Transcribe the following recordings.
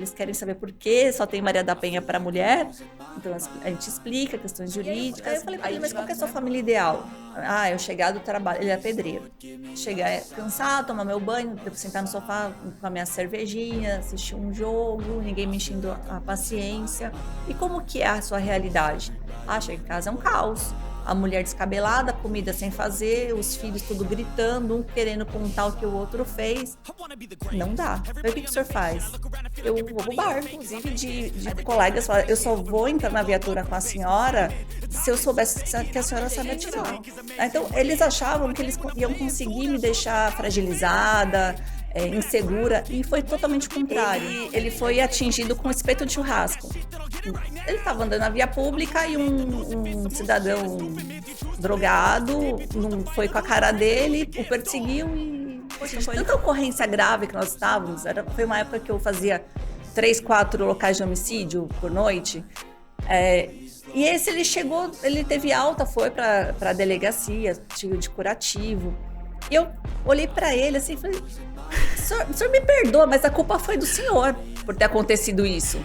Eles querem saber por que só tem Maria da Penha para mulher. Então a gente explica questões jurídicas. Aí eu falei para ele, mas qual que é a sua família ideal? Eu chegar do trabalho, ele é pedreiro. Chegar cansado, tomar meu banho, depois sentar no sofá com a minha cervejinha, assistir um jogo, ninguém me enchendo a paciência. E como que é a sua realidade? Chega em casa é um caos. A mulher descabelada, comida sem fazer, os filhos tudo gritando, um querendo contar o que o outro fez. Não dá. Então, o que o senhor faz? Eu vou pro bar, inclusive, de colegas. Eu só vou entrar na viatura com a senhora se eu soubesse que a senhora sabe atirar. Então, eles achavam que eles iam conseguir me deixar fragilizada, insegura, e foi totalmente o contrário. Ele foi atingido com espeto de churrasco. Ele estava andando na via pública e um cidadão drogado não foi com a cara dele, o perseguiu e foi tanta ocorrência grave que nós estávamos. Foi uma época que eu fazia 3, 4 locais de homicídio por noite. E esse ele chegou, ele teve alta, foi para a delegacia, de curativo. E eu olhei para ele assim e falei: o senhor me perdoa, mas a culpa foi do senhor por ter acontecido isso.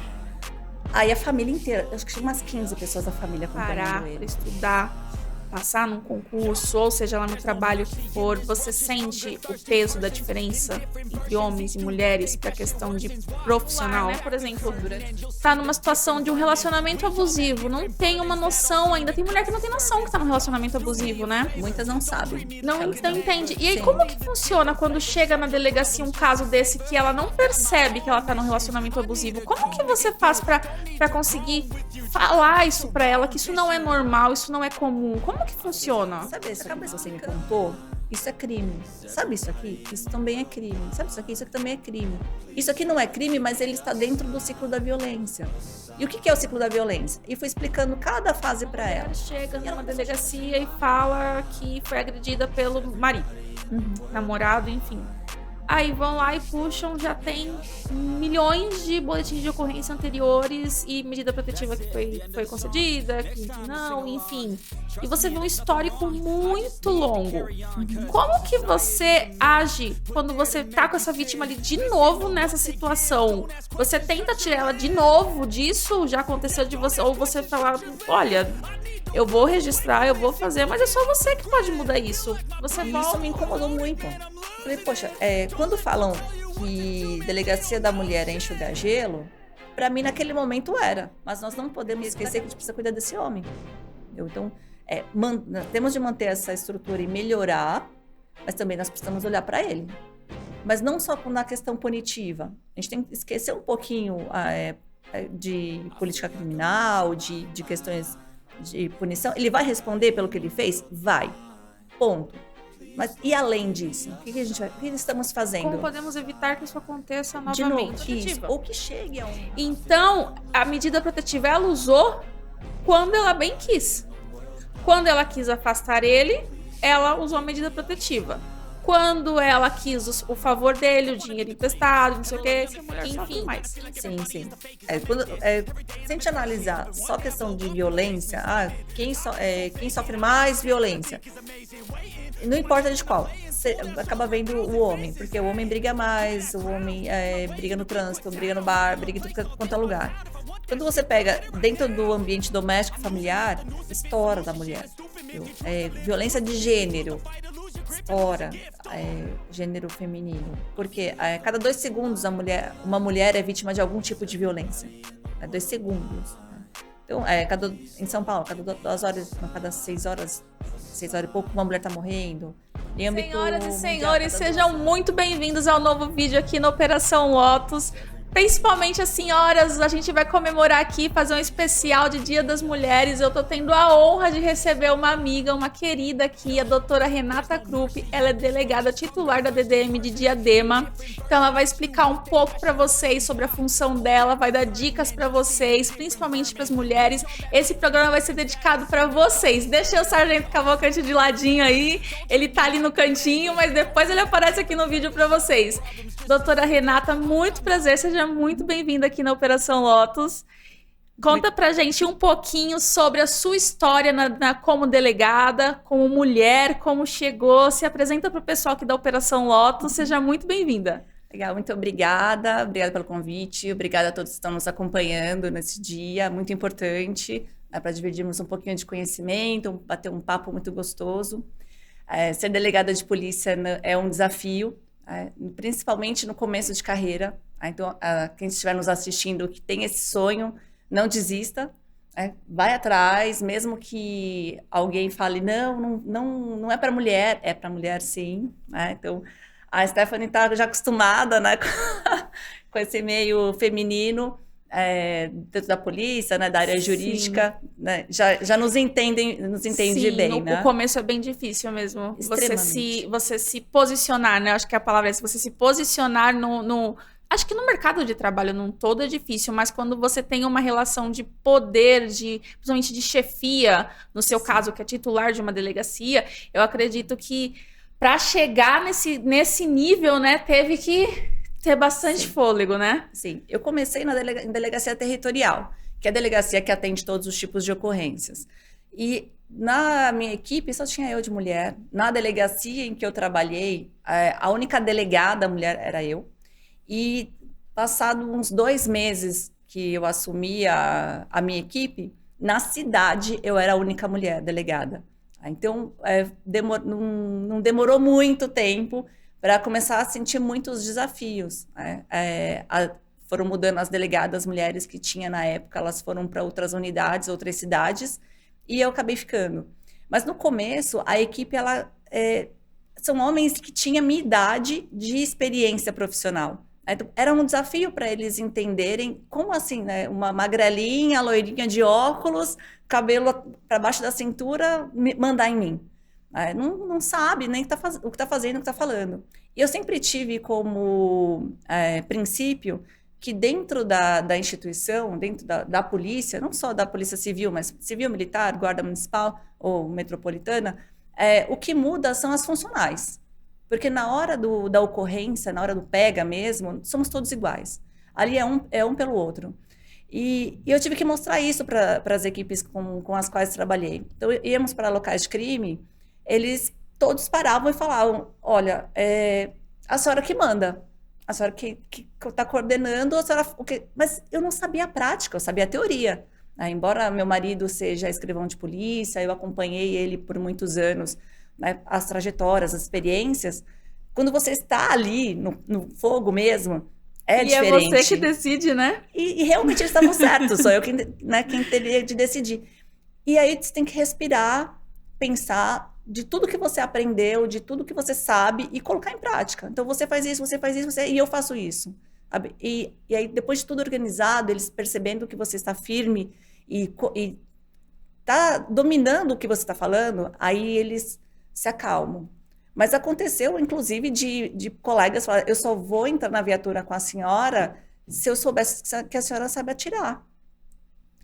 Aí a família inteira, acho que tinha umas 15 pessoas da família acompanhando ele. Parar, estudar, passar num concurso, ou seja lá no trabalho que for, você sente o peso da diferença entre homens e mulheres para a questão de profissional, né? Por exemplo, tá numa situação de um relacionamento abusivo, não tem uma noção ainda. Tem mulher que não tem noção que tá num relacionamento abusivo, né? Muitas não sabem. Não entende. E aí, como que funciona quando chega na delegacia um caso desse que ela não percebe que ela tá num relacionamento abusivo? Como que você faz pra conseguir falar isso pra ela, que isso não é normal, isso não é comum? Como que funciona? Sabe isso aqui que você me contou? Isso é crime. Sabe isso aqui? Isso também é crime. Sabe isso aqui? Isso aqui também é crime. Isso aqui não é crime, mas ele está dentro do ciclo da violência. E o que é o ciclo da violência? E fui explicando cada fase para ela. Ela chega numa delegacia e fala que foi agredida pelo marido, namorado, enfim. Aí vão lá e puxam, já tem milhões de boletins de ocorrência anteriores e medida protetiva que foi concedida, que não, enfim. E você vê um histórico muito longo. Como que você age quando você tá com essa vítima ali de novo nessa situação? Você tenta tirar ela de novo disso? Já aconteceu de você? Ou você fala, olha, eu vou registrar, eu vou fazer, mas é só você que pode mudar isso. Isso me incomodou muito. Falei, poxa, quando falam que delegacia da mulher é enxugar gelo, pra mim naquele momento era. Mas nós não podemos esquecer que a gente precisa cuidar desse homem. Então, temos de manter essa estrutura e melhorar, mas também nós precisamos olhar para ele. Mas não só na questão punitiva. A gente tem que esquecer um pouquinho de política criminal, de questões de punição. Ele vai responder pelo que ele fez? Vai. Ponto. Mas e além disso? O que estamos fazendo? Como podemos evitar que isso aconteça novamente? De novo, isso. Ou que chegue a um... Então, a medida protetiva ela usou quando ela bem quis. Quando ela quis afastar ele, ela usou a medida protetiva. Quando ela quis o favor dele, o dinheiro emprestado, não sei o quê, enfim. Mais. Sim. Se a gente analisar só a questão de violência, quem sofre mais violência, não importa de qual, você acaba vendo o homem, porque o homem briga mais, o homem briga no trânsito, briga no bar, briga em tudo quanto é lugar. Quando você pega dentro do ambiente doméstico familiar, estoura da mulher. Violência de gênero, estoura, gênero feminino. Porque a cada 2 segundos uma mulher é vítima de algum tipo de violência. 2 segundos. Então, em São Paulo, cada 2 horas, cada 6 horas e pouco, uma mulher está morrendo. Senhoras e senhores, sejam muito bem-vindos ao novo vídeo aqui no Operação Lotus. Principalmente as senhoras, a gente vai comemorar aqui, fazer um especial de Dia das Mulheres. Eu tô tendo a honra de receber uma amiga, uma querida aqui, a doutora Renata Krupp. Ela é delegada titular da DDM de Diadema. Então ela vai explicar um pouco para vocês sobre a função dela, vai dar dicas para vocês, principalmente para as mulheres. Esse programa vai ser dedicado para vocês. Deixa o Sargento Cavalcante de ladinho aí, ele tá ali no cantinho, mas depois ele aparece aqui no vídeo para vocês. Doutora Renata, muito prazer, seja muito bem-vinda aqui na Operação Lotus. Conta pra gente um pouquinho sobre a sua história como delegada, como mulher, como chegou. Se apresenta pro pessoal aqui da Operação Lotus, seja muito bem-vinda. Legal, muito obrigada. Obrigada pelo convite. Obrigada a todos que estão nos acompanhando nesse dia. Muito importante, para dividirmos um pouquinho de conhecimento, bater um papo muito gostoso. Ser delegada de polícia é um desafio, principalmente no começo de carreira. Então, quem estiver nos assistindo que tem esse sonho, não desista. Vai atrás, mesmo que alguém fale, não é para mulher, é para mulher sim. Então, a Stephanie está já acostumada, né, com esse meio feminino, dentro da polícia, né, da área jurídica, né, já nos entende Sim, bem, né? O começo é bem difícil mesmo. Você se posicionar, né? Acho que a palavra é essa, você se posicionar Acho que no mercado de trabalho num todo é difícil, mas quando você tem uma relação de poder, principalmente de chefia, no seu caso, que é titular de uma delegacia, eu acredito que para chegar nesse nível, né, teve que ter bastante fôlego, né? Sim, eu comecei em delegacia territorial, que é a delegacia que atende todos os tipos de ocorrências. E na minha equipe só tinha eu de mulher. Na delegacia em que eu trabalhei, a única delegada mulher era eu. E passado uns 2 meses que eu assumi a minha equipe, na cidade eu era a única mulher delegada. Então, não demorou muito tempo para começar a sentir muitos desafios. Foram mudando as delegadas mulheres que tinha na época, elas foram para outras unidades, outras cidades, e eu acabei ficando. Mas no começo, a equipe, são homens que tinham a minha idade de experiência profissional. Então, era um desafio para eles entenderem como assim, né? Uma magrelinha, loirinha de óculos, cabelo para baixo da cintura, mandar em mim. Não sabe nem o que está fazendo, o que está falando. E eu sempre tive como princípio que dentro da instituição, dentro da polícia, não só da polícia civil, mas civil, militar, guarda municipal ou metropolitana, o que muda são as funcionais. Porque na hora da ocorrência, na hora do pega mesmo, somos todos iguais. Ali é um pelo outro. E eu tive que mostrar isso para as equipes com as quais trabalhei. Então, íamos para locais de crime, eles todos paravam e falavam, olha, a senhora que manda, a senhora que está coordenando, a senhora, mas eu não sabia a prática, eu sabia a teoria. Embora meu marido seja escrivão de polícia, eu acompanhei ele por muitos anos, né, as trajetórias, as experiências, quando você está ali no fogo mesmo, diferente. E é você que decide, né? E realmente eles estavam certos, sou eu quem teria de decidir. E aí você tem que respirar, pensar de tudo que você aprendeu, de tudo que você sabe e colocar em prática. Então você faz isso, e eu faço isso. Sabe? E aí depois de tudo organizado, eles percebendo que você está firme e está dominando o que você está falando, aí eles se acalmam. Mas aconteceu, inclusive, de colegas falarem, eu só vou entrar na viatura com a senhora se eu soubesse que a senhora sabe atirar.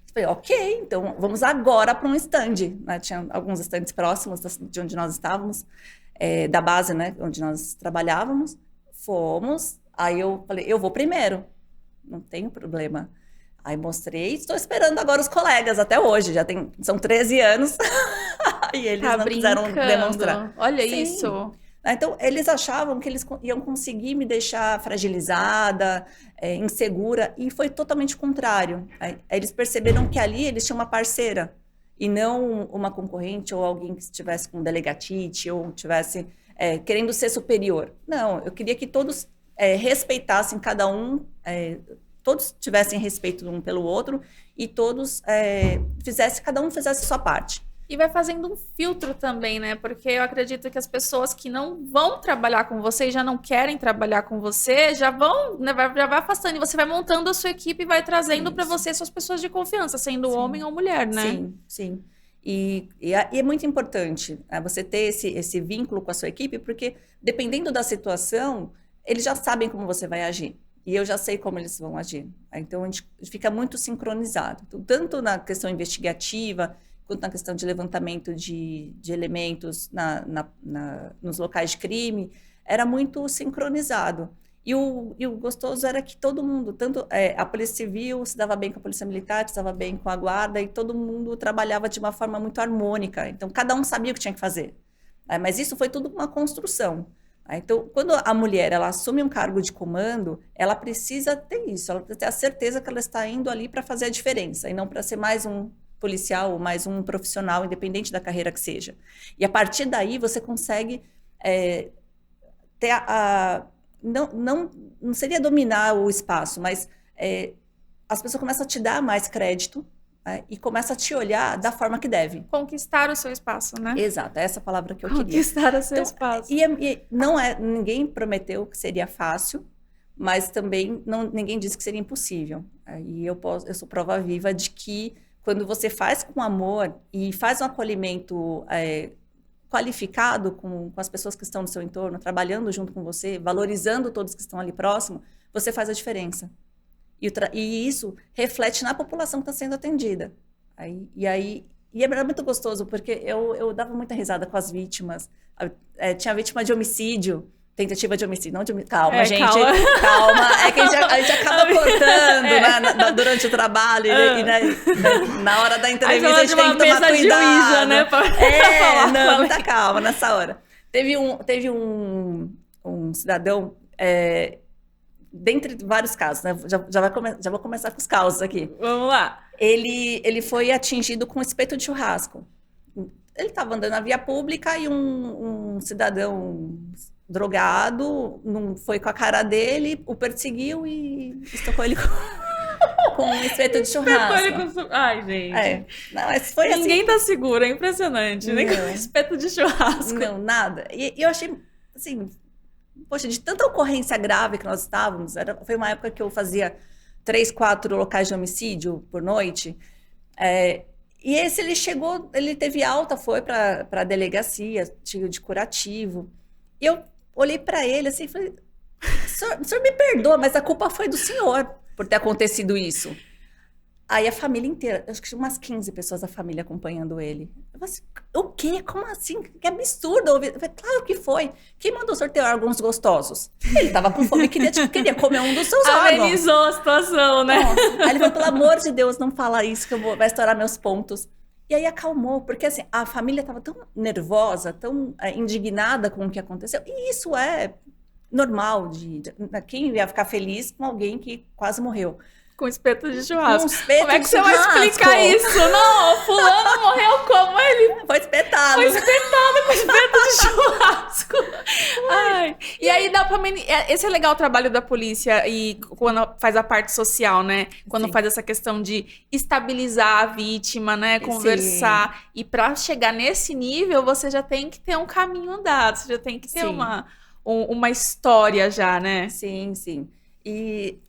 Eu falei, ok, então vamos agora para um stand. Né? Tinha alguns stands próximos de onde nós estávamos, da base, né, onde nós trabalhávamos. Fomos, aí eu falei, eu vou primeiro, não tenho problema. Aí mostrei, estou esperando agora os colegas até hoje, são 13 anos e eles não quiseram demonstrar. Olha isso. Então, eles achavam que eles iam conseguir me deixar fragilizada, insegura, e foi totalmente o contrário. Aí eles perceberam que ali eles tinham uma parceira, e não uma concorrente ou alguém que estivesse com delegatite ou estivesse querendo ser superior. Não, eu queria que todos respeitassem cada um, todos tivessem respeito um pelo outro e todos cada um fizesse a sua parte. E vai fazendo um filtro também, né? Porque eu acredito que as pessoas que não vão trabalhar com você e já não querem trabalhar com você, já vão, né, já vai afastando. E você vai montando a sua equipe e vai trazendo para você suas pessoas de confiança, sendo homem ou mulher, né? Sim, sim. E é muito importante você ter esse vínculo com a sua equipe, porque dependendo da situação, eles já sabem como você vai agir. E eu já sei como eles vão agir. Então, a gente fica muito sincronizado. Então, tanto na questão investigativa, quanto na questão de levantamento de elementos nos locais de crime, era muito sincronizado. E o gostoso era que todo mundo, tanto a Polícia Civil se dava bem com a Polícia Militar, se dava bem com a Guarda, e todo mundo trabalhava de uma forma muito harmônica. Então, cada um sabia o que tinha que fazer. Mas isso foi tudo uma construção. Então, quando a mulher ela assume um cargo de comando, ela precisa ter isso, ela precisa ter a certeza que ela está indo ali para fazer a diferença, e não para ser mais um policial ou mais um profissional, independente da carreira que seja. E a partir daí você consegue ter não seria dominar o espaço, mas as pessoas começam a te dar mais crédito, e começa a te olhar da forma que deve. Conquistar o seu espaço, né? Exato, é essa palavra que eu queria. Conquistar o seu espaço. E não ninguém prometeu que seria fácil, mas também ninguém disse que seria impossível. E eu sou prova viva de que quando você faz com amor e faz um acolhimento qualificado com as pessoas que estão no seu entorno, trabalhando junto com você, valorizando todos que estão ali próximo, você faz a diferença. E isso reflete na população que está sendo atendida. E é muito gostoso, porque eu dava muita risada com as vítimas. Tinha vítima de homicídio, tentativa de homicídio, não de homicídio. Calma, gente, calma. É que a gente acaba cortando durante o trabalho, e na hora da entrevista a gente tem que tomar cuidado. Né, não, muita calma nessa hora. Teve um cidadão... dentre vários casos, né? Já vou começar com os causos aqui. Vamos lá. Ele foi atingido com espeto de churrasco. Ele estava andando na via pública e um cidadão drogado não foi com a cara dele, o perseguiu e estocou ele com um espeto de churrasco. Ai, gente. Não, mas foi Ninguém assim... tá seguro, é impressionante. Nem com espeto de churrasco. Não, nada. E eu achei, assim... Poxa, de tanta ocorrência grave que nós estávamos, foi uma época que eu fazia 3, 4 locais de homicídio por noite, e ele teve alta, foi para a delegacia, de curativo, e eu olhei para ele assim e falei, o senhor me perdoa, mas a culpa foi do senhor por ter acontecido isso. Aí a família inteira, acho que tinha umas 15 pessoas da família acompanhando ele. Eu falei assim, o quê? Como assim? Que absurdo. Eu falei, claro que foi. Quem mandou sortear órgãos gostosos? Ele tava com fome e queria comer um dos seus órgãos. Amenizou a situação, né? Aí ele falou, pelo amor de Deus, não fala isso que vai estourar meus pontos. E aí acalmou, porque assim, a família estava tão nervosa, tão indignada com o que aconteceu. E isso é normal. Quem ia ficar feliz com alguém que quase morreu? Com espeto de churrasco. Como é que você vai explicar isso? Não, fulano morreu como? Ele foi espetado. Foi espetado com espeto de churrasco. Ai. E aí dá pra... Esse é legal o trabalho da polícia e quando faz a parte social, né? Quando faz essa questão de estabilizar a vítima, né? Conversar. Sim. E pra chegar nesse nível, você já tem que ter um caminho andado. Você já tem que ter uma história já, né? Sim, sim. E...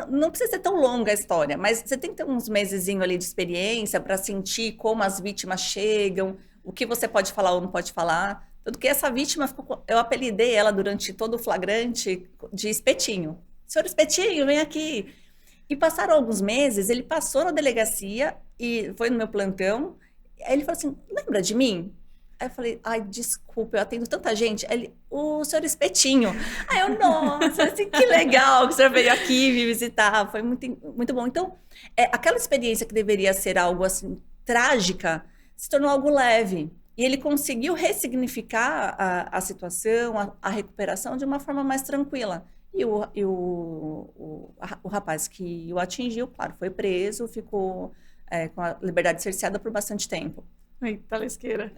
Não precisa ser tão longa a história, mas você tem que ter uns mesezinhos ali de experiência para sentir como as vítimas chegam, o que você pode falar ou não pode falar. Tanto que essa vítima, eu apelidei ela durante todo o flagrante de Espetinho. Senhor Espetinho, vem aqui. E passaram alguns meses, ele passou na delegacia e foi no meu plantão. Aí ele falou assim, lembra de mim? Aí eu falei, ai, desculpa, eu atendo tanta gente. Aí ele, o senhor Espetinho. Aí eu, nossa, assim, que legal que o senhor veio aqui me visitar. Foi muito, muito bom. Então, aquela experiência que deveria ser algo, assim, trágica, se tornou algo leve. E ele conseguiu ressignificar a situação, a recuperação de uma forma mais tranquila. E o rapaz que o atingiu, claro, foi preso, ficou com a liberdade cerceada por bastante tempo. Eita, lesqueira.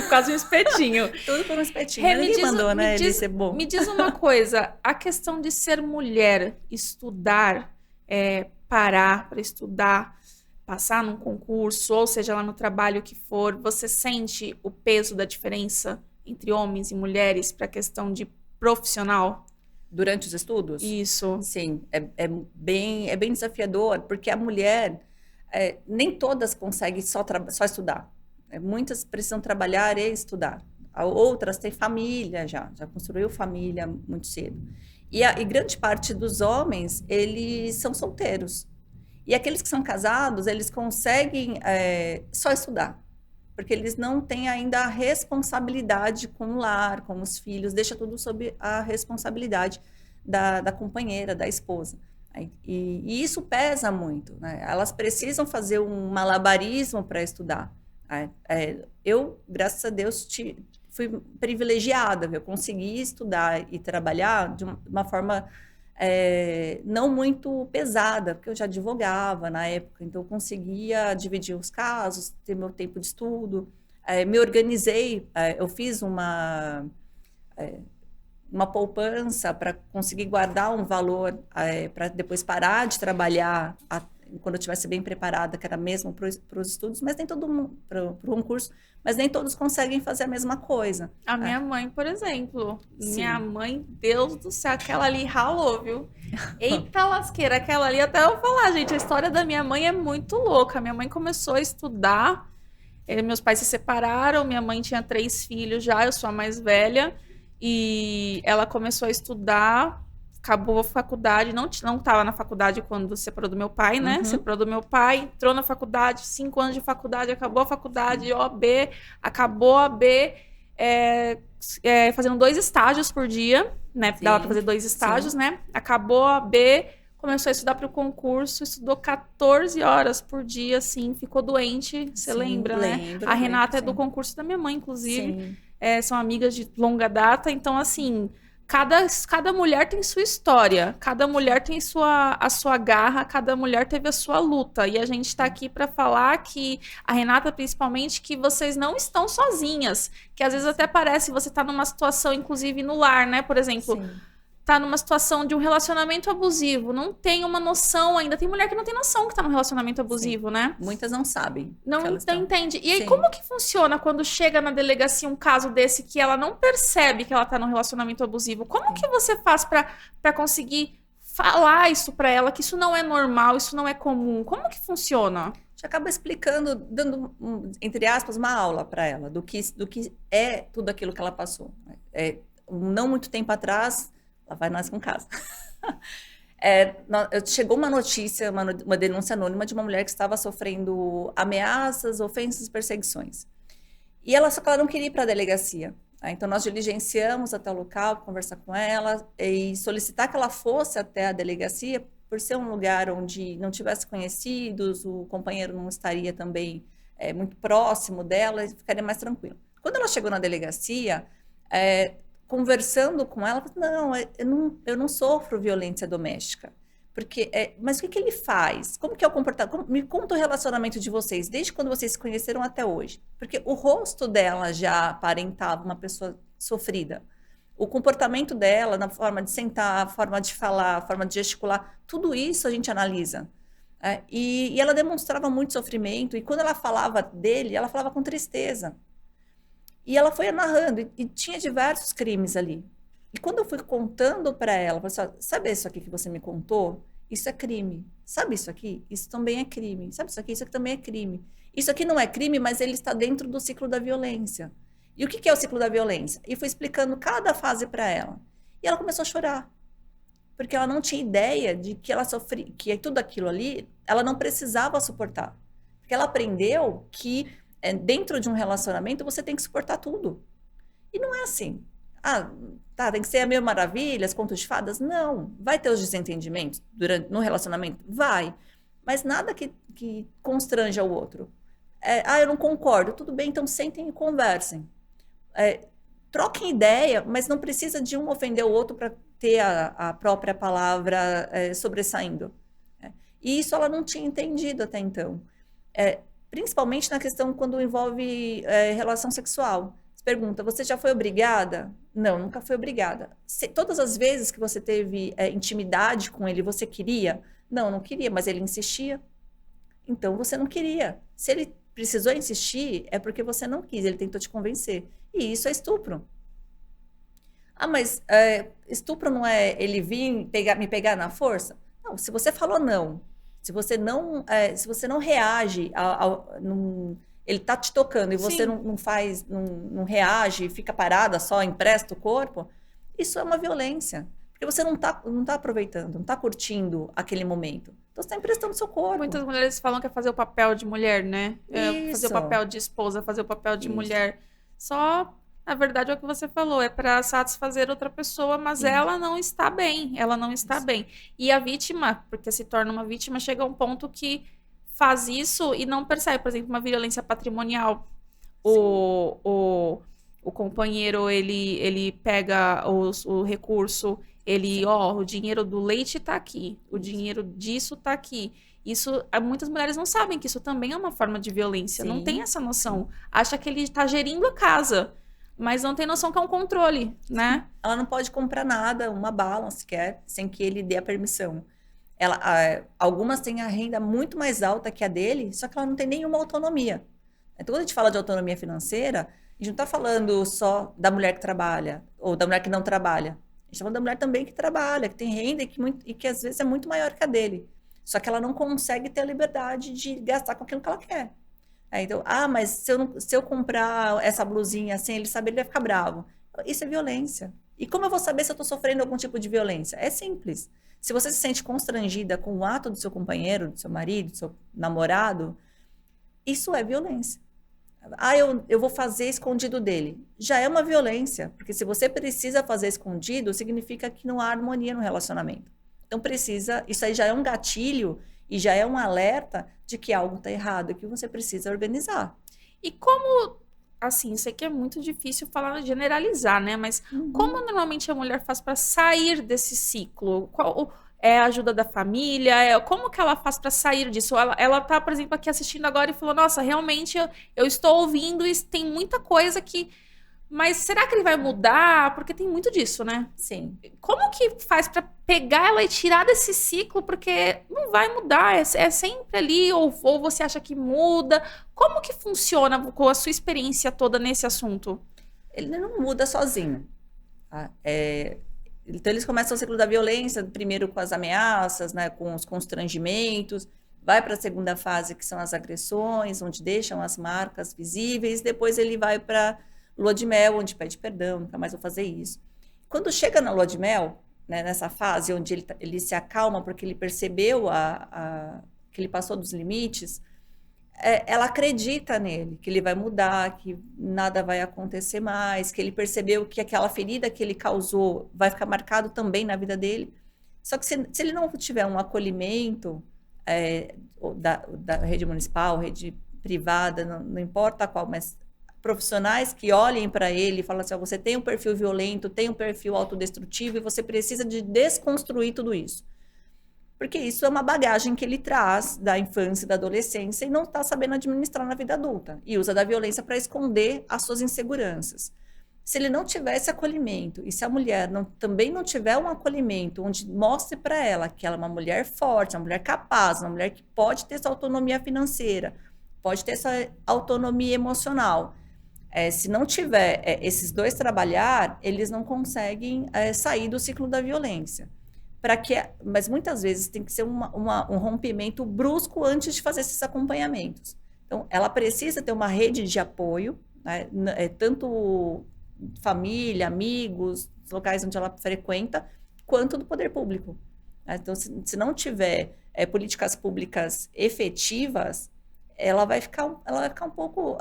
Quase um espetinho. Tudo por um espetinho. Ele mandou, né? Ele ser bom. Me diz uma coisa. A questão de ser mulher, estudar, parar para estudar, passar num concurso, ou seja lá no trabalho que for, você sente o peso da diferença entre homens e mulheres para a questão de profissional? Durante os estudos? Isso. Sim. É bem desafiador, porque a mulher... nem todas conseguem só estudar. Muitas precisam trabalhar e estudar. Outras têm família já construiu família muito cedo. E grande parte dos homens, eles são solteiros. E aqueles que são casados, eles conseguem só estudar. Porque eles não têm ainda a responsabilidade com o lar, com os filhos. Deixa tudo sob a responsabilidade da companheira, da esposa. E isso pesa muito, né? Elas precisam fazer um malabarismo para estudar. Eu, graças a Deus, fui privilegiada, eu consegui estudar e trabalhar de uma forma não muito pesada, porque eu já advogava na época, então eu conseguia dividir os casos, ter meu tempo de estudo, me organizei, eu fiz uma poupança para conseguir guardar um valor para depois parar de trabalhar quando eu estivesse bem preparada, que era mesmo para os estudos, mas nem todo mundo, para um curso, mas nem todos conseguem fazer a mesma coisa. A minha mãe, por exemplo, minha mãe, Deus do céu, aquela ali ralou, viu? Eita lasqueira, aquela ali, até eu falar, gente, a história da minha mãe é muito louca. Minha mãe começou a estudar, meus pais se separaram, minha mãe tinha 3 filhos já, eu sou a mais velha, e ela começou a estudar, acabou a faculdade, não estava na faculdade quando separou do meu pai, né? Separou do meu pai, entrou na faculdade, 5 anos de faculdade, acabou a faculdade, OAB, acabou a OAB, fazendo 2 estágios por dia, né? Sim. Dava para fazer 2 estágios, sim, né? Acabou a OAB, começou a estudar para o concurso, estudou 14 horas por dia, assim, ficou doente, você lembra, né? A Renata é do concurso da minha mãe, inclusive. São amigas de longa data, então, assim, cada mulher tem sua história, cada mulher tem a sua garra, cada mulher teve a sua luta, e a gente está aqui para falar que, a Renata principalmente, que vocês não estão sozinhas, que às vezes até parece você tá numa situação, inclusive no lar, né, por exemplo, sim, tá numa situação de um relacionamento abusivo, não tem uma noção ainda. Tem mulher que não tem noção que tá num relacionamento abusivo, sim, né? Muitas não sabem. Não entende. E aí, sim, como que funciona quando chega na delegacia um caso desse que ela não percebe que ela tá num relacionamento abusivo? Como, sim, que você faz pra conseguir falar isso pra ela, que isso não é normal, isso não é comum? Como que funciona? A gente acaba explicando, dando, entre aspas, uma aula pra ela, do que é tudo aquilo que ela passou. Não muito tempo atrás, lá vai nós com casa. Chegou uma notícia, uma denúncia anônima de uma mulher que estava sofrendo ameaças, ofensas, perseguições. E só que ela não queria ir para a delegacia. Então, nós diligenciamos até o local, conversar com ela e solicitar que ela fosse até a delegacia, por ser um lugar onde não tivesse conhecidos, o companheiro não estaria também muito próximo dela e ficaria mais tranquilo. Quando ela chegou na delegacia, conversando com ela, eu não sofro violência doméstica. Mas o que ele faz? Como que é o comportamento? Me conta o relacionamento de vocês, desde quando vocês se conheceram até hoje. Porque o rosto dela já aparentava uma pessoa sofrida. O comportamento dela, na forma de sentar, a forma de falar, a forma de gesticular, tudo isso a gente analisa. E ela demonstrava muito sofrimento, e quando ela falava dele, ela falava com tristeza. E ela foi narrando, e tinha diversos crimes ali. E quando eu fui contando para ela, eu falei assim, sabe isso aqui que você me contou? Isso é crime. Sabe isso aqui? Isso também é crime. Sabe isso aqui? Isso aqui também é crime. Isso aqui não é crime, mas ele está dentro do ciclo da violência. E o que é o ciclo da violência? E fui explicando cada fase para ela. E ela começou a chorar. Porque ela não tinha ideia de que ela sofria, que tudo aquilo ali, ela não precisava suportar. Porque ela aprendeu que dentro de um relacionamento, você tem que suportar tudo. E não é assim. Tem que ser a mil maravilhas, contos de fadas? Não. Vai ter os desentendimentos no relacionamento? Vai. Mas nada que constranja o outro. Eu não concordo. Tudo bem, então sentem e conversem. Troquem ideia, mas não precisa de um ofender o outro para ter a própria palavra sobressaindo. E isso ela não tinha entendido até então. Principalmente na questão quando envolve relação sexual. Você pergunta, você já foi obrigada? Não, nunca fui obrigada. Todas as vezes que você teve intimidade com ele, você queria? Não, não queria, mas ele insistia. Então, você não queria. Se ele precisou insistir, é porque você não quis, ele tentou te convencer. E isso é estupro. Mas estupro não é ele vir me pegar na força? Não, se você falou não, se você não reage, ele tá te tocando e você não reage, fica parada, só empresta o corpo, isso é uma violência. Porque você não tá aproveitando, não tá curtindo aquele momento. Então você tá emprestando seu corpo. Muitas mulheres falam que é fazer o papel de mulher, né? Fazer o papel de esposa, fazer o papel de mulher. Só, na verdade, é o que você falou, é para satisfazer outra pessoa, mas ela não está bem, ela não está bem. E a vítima, porque se torna uma vítima, chega a um ponto que faz isso e não percebe, por exemplo, uma violência patrimonial. o companheiro, ele pega o recurso, o dinheiro do leite tá aqui, o dinheiro disso tá aqui. Isso, muitas mulheres não sabem que isso também é uma forma de violência, Sim. não tem essa noção. Acha que ele está gerindo a casa, mas não tem noção que é um controle, né? Ela não pode comprar nada, uma bala sequer, sem que ele dê a permissão. Algumas têm a renda muito mais alta que a dele, só que ela não tem nenhuma autonomia. Então, quando a gente fala de autonomia financeira, a gente não está falando só da mulher que trabalha, ou da mulher que não trabalha. A gente está falando da mulher também que trabalha, que tem renda e que às vezes é muito maior que a dele. Só que ela não consegue ter a liberdade de gastar com aquilo que ela quer. Então, mas se eu comprar essa blusinha sem ele saber, ele vai ficar bravo. Isso é violência. E como eu vou saber se eu estou sofrendo algum tipo de violência? É simples. Se você se sente constrangida com o ato do seu companheiro, do seu marido, do seu namorado, isso é violência. Eu vou fazer escondido dele. Já é uma violência, porque se você precisa fazer escondido, significa que não há harmonia no relacionamento. Então isso aí já é um gatilho e já é um alerta de que algo está errado e que você precisa organizar. E como, assim, isso aqui é muito difícil falar, generalizar, né? Mas como normalmente a mulher faz para sair desse ciclo? Qual é a ajuda da família? Como que ela faz para sair disso? Ela tá, por exemplo, aqui assistindo agora e falou, nossa, realmente eu estou ouvindo e tem muita coisa que... Mas será que ele vai mudar? Porque tem muito disso, né? Sim. Como que faz para pegar ela e tirar desse ciclo? Porque não vai mudar, é sempre ali, ou você acha que muda? Como que funciona com a sua experiência toda nesse assunto? Ele não muda sozinho. Tá? Então, eles começam o ciclo da violência, primeiro com as ameaças, né, com os constrangimentos, vai para a segunda fase, que são as agressões, onde deixam as marcas visíveis, depois ele vai para lua de mel, onde pede perdão, nunca mais vou fazer isso. Quando chega na lua de mel, né, nessa fase onde ele se acalma porque ele percebeu que ele passou dos limites, ela acredita nele, que ele vai mudar, que nada vai acontecer mais, que ele percebeu que aquela ferida que ele causou vai ficar marcado também na vida dele. Só que se ele não tiver um acolhimento da rede municipal, rede privada, não importa qual, mas profissionais que olhem para ele e falam assim, você tem um perfil violento, tem um perfil autodestrutivo e você precisa de desconstruir tudo isso. Porque isso é uma bagagem que ele traz da infância e da adolescência e não está sabendo administrar na vida adulta. E usa da violência para esconder as suas inseguranças. Se ele não tiver esse acolhimento e se a mulher também não tiver um acolhimento onde mostre para ela que ela é uma mulher forte, uma mulher capaz, uma mulher que pode ter essa autonomia financeira, pode ter essa autonomia emocional, se não tiver esses dois trabalhar, eles não conseguem sair do ciclo da violência. Mas muitas vezes tem que ser um rompimento brusco antes de fazer esses acompanhamentos. Então, ela precisa ter uma rede de apoio, né, tanto família, amigos, locais onde ela frequenta, quanto do poder público. Então, se não tiver políticas públicas efetivas, ela vai ficar um pouco...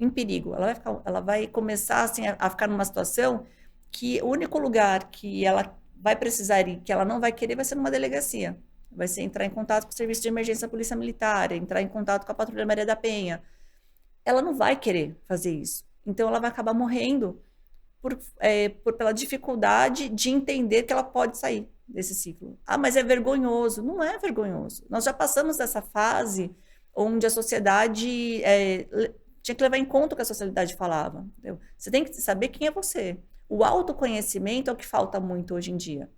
em perigo, ela vai começar assim, a ficar numa situação que o único lugar que ela vai precisar ir, que ela não vai querer, vai ser numa delegacia. Vai ser entrar em contato com o Serviço de Emergência da Polícia Militar, entrar em contato com a Patrulha Maria da Penha. Ela não vai querer fazer isso. Então, ela vai acabar morrendo pela dificuldade de entender que ela pode sair desse ciclo. Mas é vergonhoso. Não é vergonhoso. Nós já passamos dessa fase onde a sociedade... tinha que levar em conta o que a sociedade falava. Entendeu? Você tem que saber quem é você. O autoconhecimento é o que falta muito hoje em dia.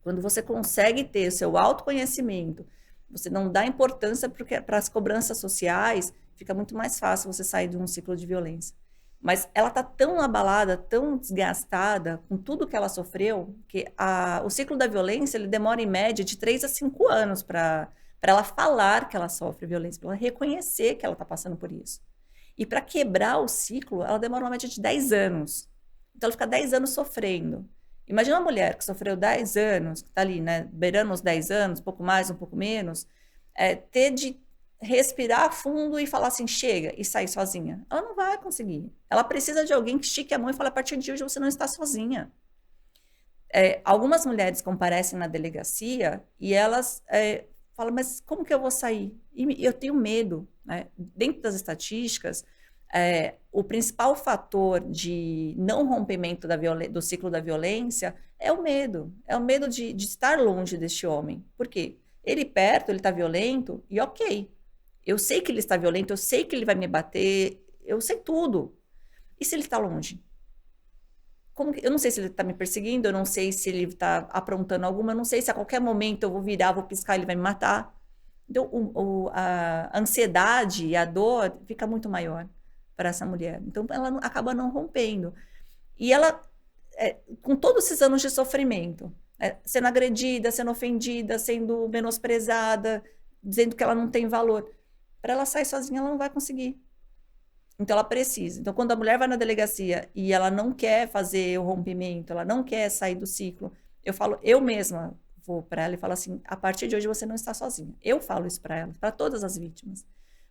Quando você consegue ter o seu autoconhecimento, você não dá importância para as cobranças sociais, fica muito mais fácil você sair de um ciclo de violência. Mas ela está tão abalada, tão desgastada com tudo que ela sofreu, que o ciclo da violência ele demora em média de 3 a 5 anos para ela falar que ela sofre violência, para ela reconhecer que ela está passando por isso. E para quebrar o ciclo, ela demora uma média de 10 anos. Então, ela fica 10 anos sofrendo. Imagina uma mulher que sofreu 10 anos, que está ali, né, beirando os 10 anos, um pouco mais, um pouco menos, ter de respirar fundo e falar assim, chega, e sair sozinha. Ela não vai conseguir. Ela precisa de alguém que estique a mão e fale, a partir de hoje você não está sozinha. Algumas mulheres comparecem na delegacia e elas falam, mas como que eu vou sair? E eu tenho medo. Né? Dentro das estatísticas, O principal fator de não rompimento do ciclo da violência é o medo. É o medo de estar longe deste homem. Por quê? Ele perto, ele está violento, e ok. Eu sei que ele está violento, eu sei que ele vai me bater, eu sei tudo. E se ele está longe? Eu não sei se ele está me perseguindo, eu não sei se ele está aprontando alguma, eu não sei se a qualquer momento eu vou virar, vou piscar, ele vai me matar. Então, a ansiedade e a dor fica muito maior para essa mulher. Então, ela acaba não rompendo. E ela, com todos esses anos de sofrimento, sendo agredida, sendo ofendida, sendo menosprezada, dizendo que ela não tem valor, para ela sair sozinha, ela não vai conseguir. Então, ela precisa. Então, quando a mulher vai na delegacia e ela não quer fazer o rompimento, ela não quer sair do ciclo, eu mesma vou para ela e falo assim, a partir de hoje você não está sozinha. Eu falo isso para ela, para todas as vítimas.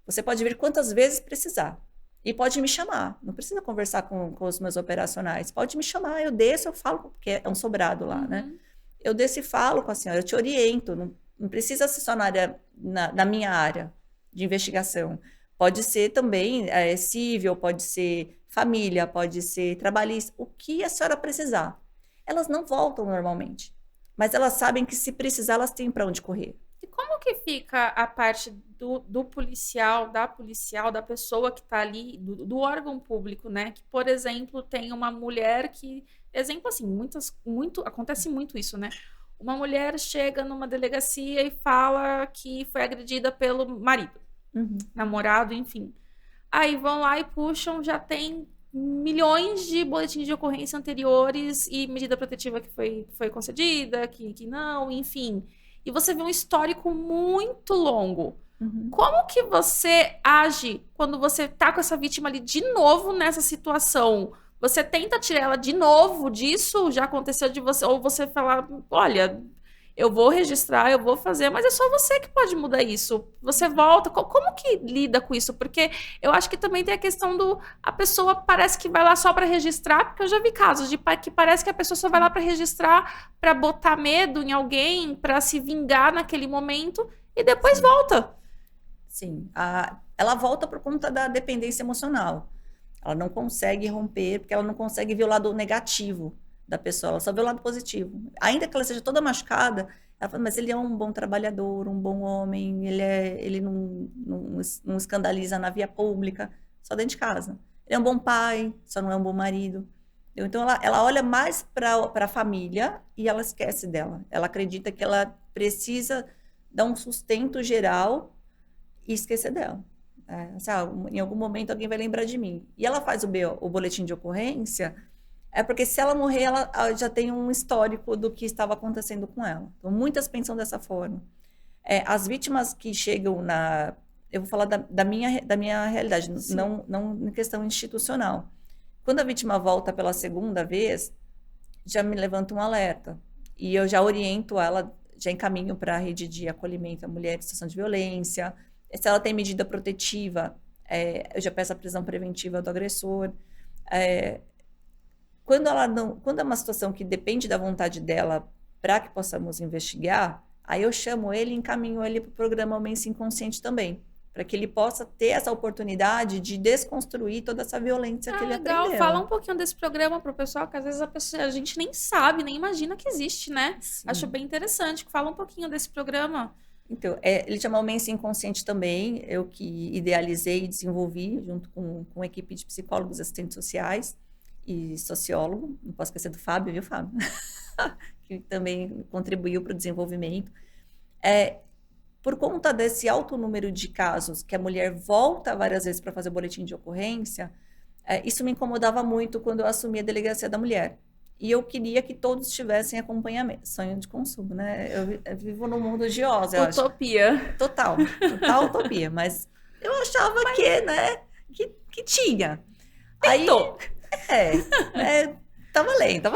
Você pode vir quantas vezes precisar. E pode me chamar. Não precisa conversar com os meus operacionais. Pode me chamar, eu desço, eu falo, porque é um sobrado lá, né? Eu desço e falo com a senhora, eu te oriento. Não precisa ser só na minha área de investigação. Pode ser também civil, pode ser família, pode ser trabalhista. O que a senhora precisar. Elas não voltam normalmente. Mas elas sabem que se precisar, elas têm para onde correr. E como que fica a parte do policial, da pessoa que está ali, do órgão público, né? Que, por exemplo, tem uma mulher que... Exemplo assim, acontece muito isso, né? Uma mulher chega numa delegacia e fala que foi agredida pelo marido, namorado, enfim. Aí vão lá e puxam, já tem milhões de boletins de ocorrência anteriores e medida protetiva que foi concedida, que não, enfim... E você vê um histórico muito longo. Como que você age quando você tá com essa vítima ali de novo nessa situação? Você tenta tirar ela de novo disso? Já aconteceu de você? Ou você fala, olha, eu vou registrar, eu vou fazer, mas é só você que pode mudar isso. Você volta. Como que lida com isso? Porque eu acho que também tem a questão a pessoa parece que vai lá só para registrar, porque eu já vi casos de que parece que a pessoa só vai lá para registrar, para botar medo em alguém, para se vingar naquele momento e depois volta. Sim, ela volta por conta da dependência emocional. Ela não consegue romper, porque ela não consegue ver o lado negativo da pessoa, ela só vê o lado positivo. Ainda que ela seja toda machucada, ela fala, mas ele é um bom trabalhador, um bom homem, ele não escandaliza na via pública, só dentro de casa. Ele é um bom pai, só não é um bom marido. Então, ela olha mais para a família e ela esquece dela. Ela acredita que ela precisa dar um sustento geral e esquecer dela. Em algum momento alguém vai lembrar de mim. E ela faz o boletim de ocorrência... porque se ela morrer, ela já tem um histórico do que estava acontecendo com ela. Então, muitas pensam dessa forma. As vítimas que chegam eu vou falar da minha realidade, não em questão institucional. Quando a vítima volta pela segunda vez, já me levanta um alerta. E eu já oriento ela, já encaminho para a rede de acolhimento à mulher em situação de violência. Se ela tem medida protetiva, eu já peço a prisão preventiva do agressor. Quando é uma situação que depende da vontade dela para que possamos investigar, aí eu chamo ele e encaminho ele para o programa Homem-Se Inconsciente também, para que ele possa ter essa oportunidade de desconstruir toda essa violência que ele aprendeu. Fala um pouquinho desse programa para o pessoal, que às vezes a gente nem sabe, nem imagina que existe, né? Sim. Acho bem interessante. Fala um pouquinho desse programa. Então, ele chama Homem-Se Inconsciente também, eu que idealizei e desenvolvi, junto com uma equipe de psicólogos, assistentes sociais, e sociólogo, não posso esquecer do Fábio, viu, Fábio? Que também contribuiu para o desenvolvimento. Por conta desse alto número de casos que a mulher volta várias vezes para fazer o boletim de ocorrência, isso me incomodava muito quando eu assumi a delegacia da mulher. E eu queria que todos tivessem acompanhamento. Sonho de consumo, né? Eu vivo num mundo de Oz, eu acho. Utopia. Total utopia. Mas eu achava que tinha. Tentou. Tá valendo.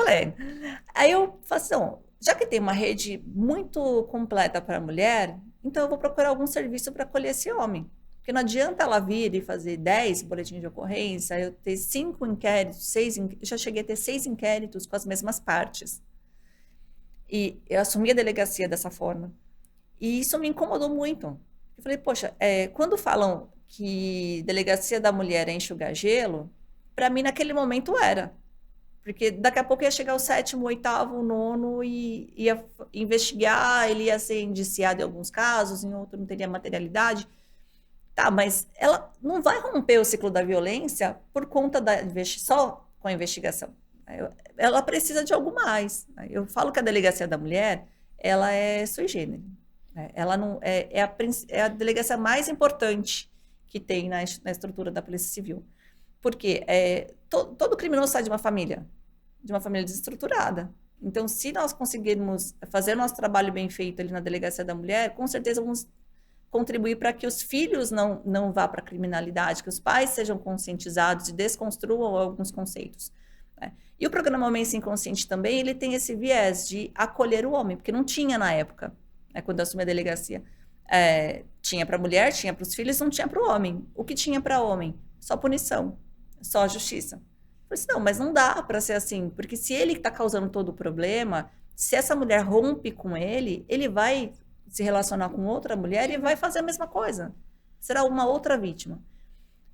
Aí eu falei assim, já que tem uma rede muito completa para a mulher, então eu vou procurar algum serviço para acolher esse homem. Porque não adianta ela vir e fazer 10 boletins de ocorrência, eu ter 5 inquéritos, eu já cheguei a ter 6 inquéritos com as mesmas partes. E eu assumi a delegacia dessa forma. E isso me incomodou muito. Eu falei, poxa, quando falam que delegacia da mulher é enxugar gelo, para mim naquele momento era. Porque daqui a pouco ia chegar o 7º, 8º, o 9º e ia investigar, ele ia ser indiciado em alguns casos, em outros não teria materialidade. Tá, mas ela não vai romper o ciclo da violência por conta só com a investigação. Ela precisa de algo mais. Eu falo que a delegacia da mulher, ela é sui generis. Ela não é a delegacia mais importante que tem na estrutura da Polícia Civil. Porque todo criminoso sai de uma família desestruturada. Então, se nós conseguirmos fazer o nosso trabalho bem feito ali na delegacia da mulher, com certeza vamos contribuir para que os filhos não vá para a criminalidade, que os pais sejam conscientizados e desconstruam alguns conceitos. Né? E o programa Homem Sem Consciente também, ele tem esse viés de acolher o homem, porque não tinha na época, né, quando eu assumi a delegacia. Tinha para a mulher, tinha para os filhos, não tinha para o homem. O que tinha para o homem? Só punição, só justiça. Eu falei assim, não, mas não dá para ser assim, porque se ele está causando todo o problema, se essa mulher rompe com ele, ele vai se relacionar com outra mulher e vai fazer a mesma coisa. Será uma outra vítima.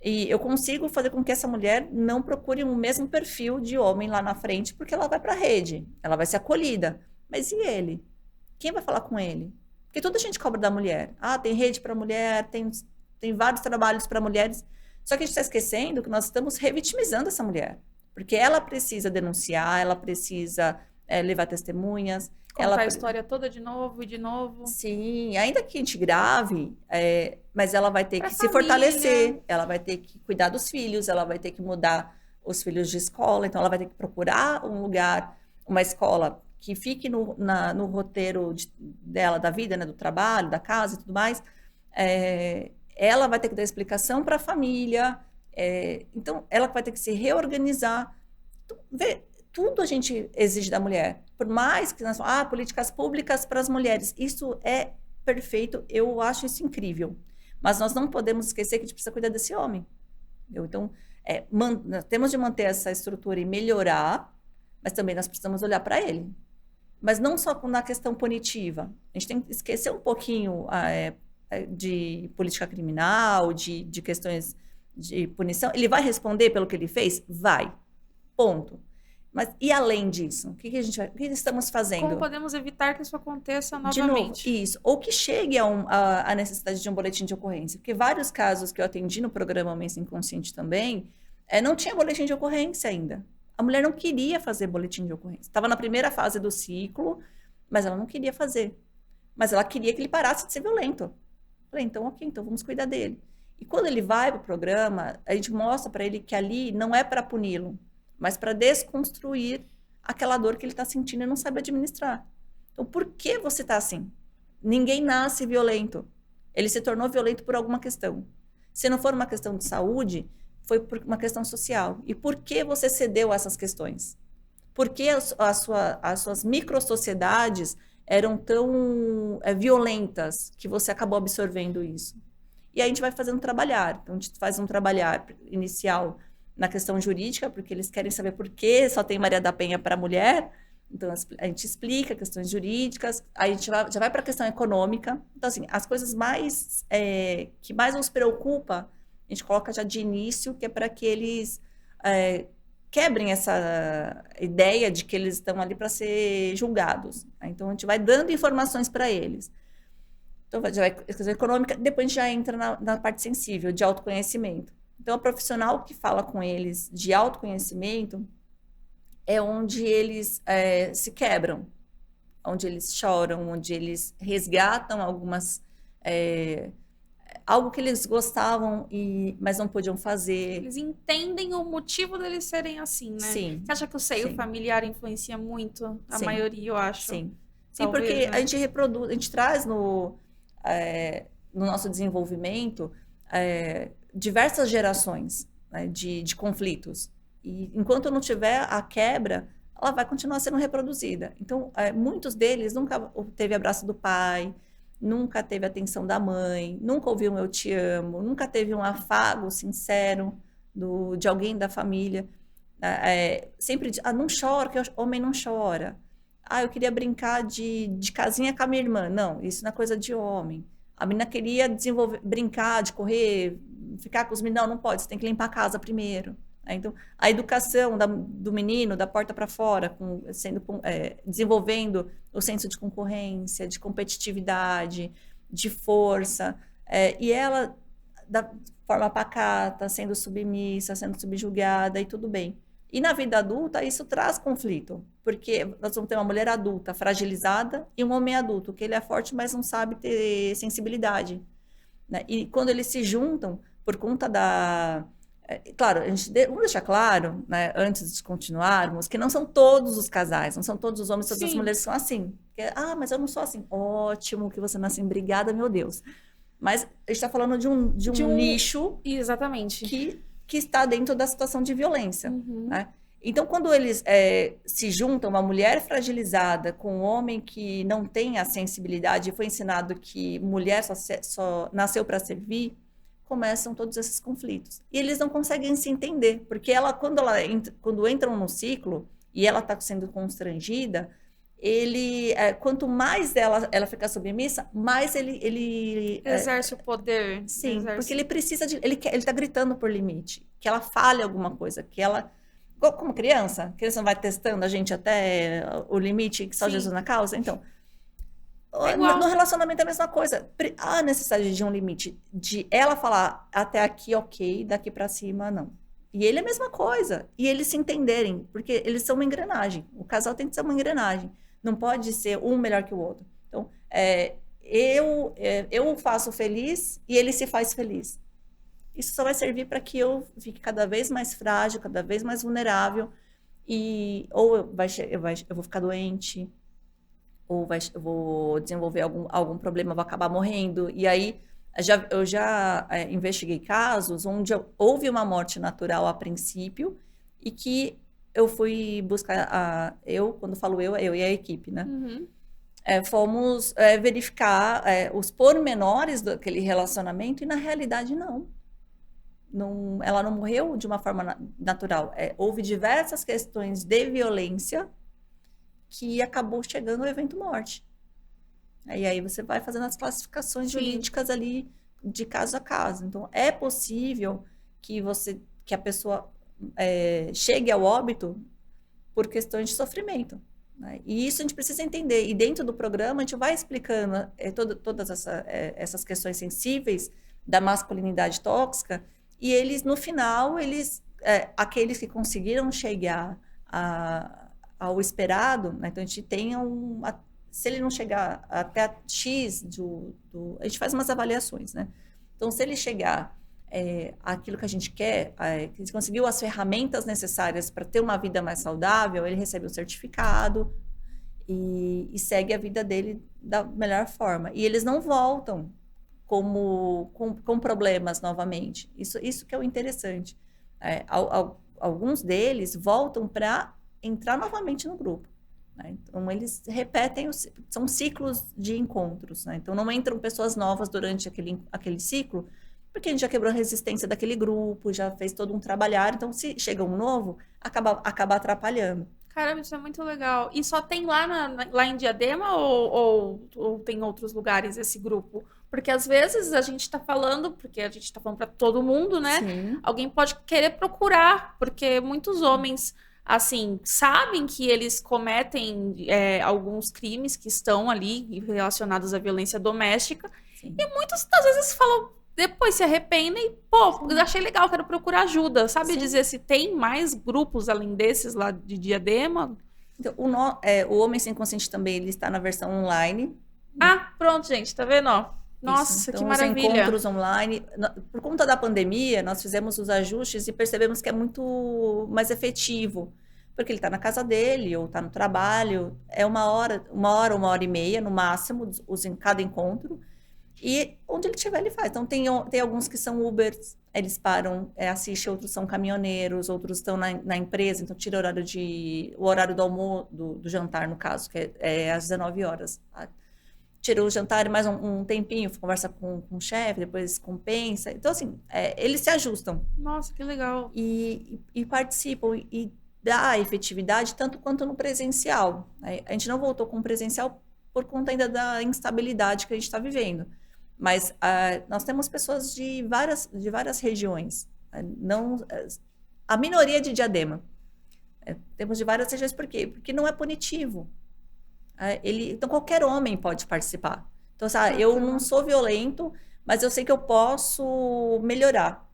E eu consigo fazer com que essa mulher não procure o mesmo perfil de homem lá na frente, porque ela vai para a rede, ela vai ser acolhida. Mas e ele? Quem vai falar com ele? Porque toda a gente cobra da mulher. Tem rede para mulher, tem vários trabalhos para mulheres. Só que a gente está esquecendo que nós estamos revitimizando essa mulher. Porque ela precisa denunciar, ela precisa levar testemunhas. Contar a história toda de novo e de novo. Sim, ainda que a gente grave, mas ela vai ter que se fortalecer, ela vai ter que cuidar dos filhos, ela vai ter que mudar os filhos de escola, então ela vai ter que procurar um lugar, uma escola que fique no roteiro dela, da vida, né, do trabalho, da casa e tudo mais. Ela vai ter que dar explicação para a família, então ela vai ter que se reorganizar. Tudo a gente exige da mulher. Por mais que nós falamos, políticas públicas para as mulheres, isso é perfeito, eu acho isso incrível. Mas nós não podemos esquecer que a gente precisa cuidar desse homem. Entendeu? Então, nós temos de manter essa estrutura e melhorar, mas também nós precisamos olhar para ele. Mas não só na questão punitiva. A gente tem que esquecer um pouquinho de política criminal, de questões de punição. Ele vai responder pelo que ele fez? Vai. Ponto. Mas e além disso? O que estamos fazendo? Como podemos evitar que isso aconteça novamente? De novo, isso. Ou que chegue a necessidade de um boletim de ocorrência. Porque vários casos que eu atendi no programa Homem Sem Consciente também, não tinha boletim de ocorrência ainda. A mulher não queria fazer boletim de ocorrência. Estava na primeira fase do ciclo, mas ela não queria fazer. Mas ela queria que ele parasse de ser violento. Falei, então ok, então vamos cuidar dele. E quando ele vai para o programa, a gente mostra para ele que ali não é para puni-lo, mas para desconstruir aquela dor que ele está sentindo e não sabe administrar. Então, por que você está assim? Ninguém nasce violento. Ele se tornou violento por alguma questão. Se não for uma questão de saúde, foi por uma questão social. E por que você cedeu a essas questões? Por que as suas microsociedades eram tão violentas que você acabou absorvendo isso? E aí a gente vai fazendo trabalhar. Então, a gente faz um trabalhar inicial na questão jurídica, porque eles querem saber por que só tem Maria da Penha para mulher. Então, a gente explica questões jurídicas, aí a gente já vai para a questão econômica. Então, assim, as coisas que mais nos preocupa, a gente coloca já de início, que é para que eles quebrem essa ideia de que eles estão ali para ser julgados. Então, a gente vai dando informações para eles. Então, já vai questão econômica, depois a gente já entra na parte sensível, de autoconhecimento. Então, o profissional que fala com eles de autoconhecimento é onde eles se quebram, onde eles choram, onde eles resgatam algo que eles gostavam, mas não podiam fazer. Eles entendem o motivo deles serem assim, né? Sim. Você acha que o seio familiar influencia muito? A maioria, eu acho. Sim. Talvez, porque né? a gente reproduz, a gente traz no nosso desenvolvimento diversas gerações, né, de conflitos. E enquanto não tiver a quebra, ela vai continuar sendo reproduzida. Então, muitos deles nunca teve abraço do pai, nunca teve atenção da mãe, nunca ouviu um eu te amo, nunca teve um afago sincero de alguém da família. Sempre não chora, que o homem não chora. Eu queria brincar de casinha com a minha irmã. Não, isso não é coisa de homem. A menina queria brincar, de correr, ficar com os meninos? Não pode, você tem que limpar a casa primeiro. Então, a educação do menino, da porta para fora, desenvolvendo o senso de concorrência, de competitividade, de força, e ela, da forma pacata, sendo submissa, sendo subjugada, e tudo bem. E na vida adulta, isso traz conflito, porque nós vamos ter uma mulher adulta, fragilizada, e um homem adulto, que ele é forte, mas não sabe ter sensibilidade. Né? E quando eles se juntam, por conta da... Claro, vamos deixar claro, né, antes de continuarmos, que não são todos os casais, não são todos os homens, todas as mulheres que são assim. Porque, mas eu não sou assim. Ótimo que você não é assim, obrigada, meu Deus. Mas a gente está falando de um nicho... Exatamente. Que está dentro da situação de violência. Né? Então, quando eles se juntam, uma mulher fragilizada com um homem que não tem a sensibilidade, e foi ensinado que mulher só nasceu para servir, começam todos esses conflitos. E eles não conseguem se entender, porque quando entram no ciclo e ela está sendo constrangida, quanto mais ela fica submissa, mais ele exerce o poder. Sim, porque ele precisa ele está gritando por limite, que ela fale alguma coisa, que ela... Como criança, a criança vai testando a gente até o limite que só Jesus na causa, então... No relacionamento é a mesma coisa. Há necessidade de um limite, de ela falar até aqui, ok, daqui para cima, não. E ele é a mesma coisa. E eles se entenderem, porque eles são uma engrenagem. O casal tem que ser uma engrenagem. Não pode ser um melhor que o outro. Então, eu faço feliz e ele se faz feliz. Isso só vai servir para que eu fique cada vez mais frágil, cada vez mais vulnerável. Ou eu vou ficar doente, ou eu vou desenvolver algum problema, eu vou acabar morrendo. E aí, eu já investiguei casos onde houve uma morte natural a princípio e que eu fui buscar, quando falo eu e a equipe, né? Fomos verificar os pormenores daquele relacionamento e, na realidade, não. Ela não morreu de uma forma natural. Houve diversas questões de violência que acabou chegando ao evento morte. E aí você vai fazendo as classificações jurídicas ali de caso a caso. Então, é possível que a pessoa chegue ao óbito por questões de sofrimento. Né? E isso a gente precisa entender. E dentro do programa a gente vai explicando todas essas questões sensíveis da masculinidade tóxica. E eles, no final, aqueles que conseguiram chegar ao esperado, né? Então a gente tem se ele não chegar até a X a gente faz umas avaliações, né? Então, se ele chegar aquilo que a gente quer, que ele conseguiu as ferramentas necessárias para ter uma vida mais saudável, ele recebe o certificado e segue a vida dele da melhor forma. E eles não voltam com problemas novamente. Isso que é o interessante. Alguns deles voltam para entrar novamente no grupo. Né? Então, eles repetem, são ciclos de encontros. Né? Então, não entram pessoas novas durante aquele ciclo, porque a gente já quebrou a resistência daquele grupo, já fez todo um trabalhar. Então, se chega um novo, acaba atrapalhando. Caramba, isso é muito legal. E só tem lá em Diadema ou tem outros lugares esse grupo? Porque às vezes a gente está falando, para todo mundo, né? Sim. Alguém pode querer procurar, porque muitos homens, assim, sabem que eles cometem alguns crimes que estão ali relacionados à violência doméstica. Sim. E muitos, às vezes, falam, depois se arrependem e, eu achei legal, quero procurar ajuda. Sabe Sim. dizer se tem mais grupos além desses lá de Diadema? Então, o Homem Sem Consciente também, ele está na versão online. Ah, pronto, gente, tá vendo? Ó. Nossa, então, que maravilha. Os encontros online, por conta da pandemia, nós fizemos os ajustes e percebemos que é muito mais efetivo, porque ele está na casa dele ou está no trabalho, é uma hora, uma hora e meia, no máximo, em cada encontro, e onde ele estiver, ele faz. Então, tem alguns que são Ubers, eles param, assistem, outros são caminhoneiros, outros estão na empresa, então tira o horário do almoço, do jantar, no caso, que é às 19 horas, tira o jantar e mais um tempinho, conversa com o chefe, depois compensa. Então, assim, eles se ajustam. Nossa, que legal. E participam e dá efetividade tanto quanto no presencial. A gente não voltou com o presencial por conta ainda da instabilidade que a gente está vivendo. Mas nós temos pessoas de várias regiões. Não, a minoria de Diadema. Temos de várias regiões, por quê? Porque não é punitivo. Então, qualquer homem pode participar. Então, eu não sou violento, mas eu sei que eu posso melhorar.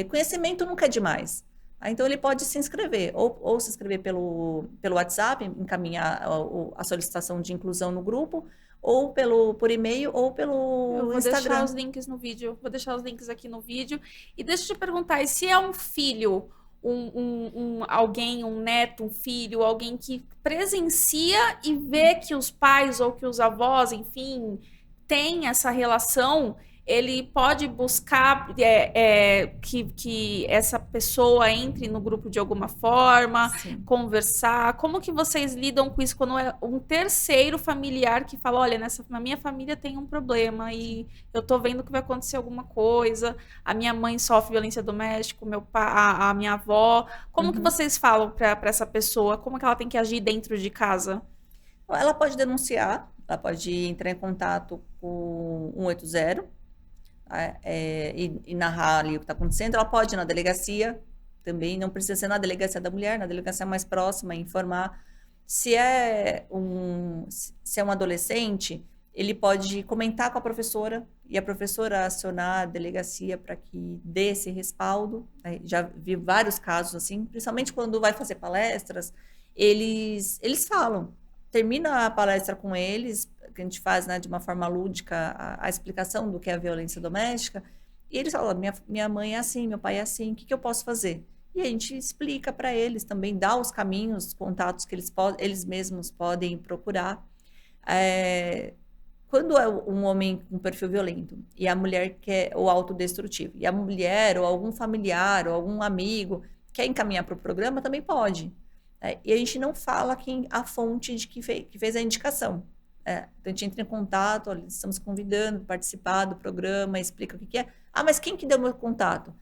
Conhecimento nunca é demais. Então, ele pode se inscrever, ou se inscrever pelo WhatsApp, encaminhar a solicitação de inclusão no grupo, ou por e-mail, ou pelo Instagram. Vou deixar os links no vídeo, vou deixar os links aqui no vídeo. E deixa eu te perguntar, e se é um filho, alguém, um neto, um filho, alguém que presencia e vê que os pais ou que os avós, enfim, têm essa relação, ele pode buscar que essa pessoa entre no grupo de alguma forma, sim, conversar. Como que vocês lidam com isso quando é um terceiro familiar que fala, olha, na minha família tem um problema e eu tô vendo que vai acontecer alguma coisa, a minha mãe sofre violência doméstica, meu pai, a minha avó. Como que vocês falam para essa pessoa? Como que ela tem que agir dentro de casa? Ela pode denunciar, ela pode entrar em contato com 180, e narrar ali o que está acontecendo. Ela pode ir na delegacia também, não precisa ser na delegacia da mulher, na delegacia mais próxima, informar. Se é um adolescente, ele pode comentar com a professora e a professora acionar a delegacia para que dê esse respaldo. Já vi vários casos assim, principalmente quando vai fazer palestras, eles falam. Termina a palestra com eles, que a gente faz, né, de uma forma lúdica a explicação do que é a violência doméstica, e eles falam, minha mãe é assim, meu pai é assim, o que eu posso fazer? E a gente explica para eles também, dá os caminhos, os contatos que eles mesmos podem procurar. Quando é um homem com perfil violento e a mulher quer o autodestrutivo, e a mulher ou algum familiar ou algum amigo quer encaminhar para o programa, também pode. E a gente não fala a fonte de que fez a indicação. Então a gente entra em contato, olha, estamos convidando para participar do programa, explica o que é. Mas quem que deu meu contato?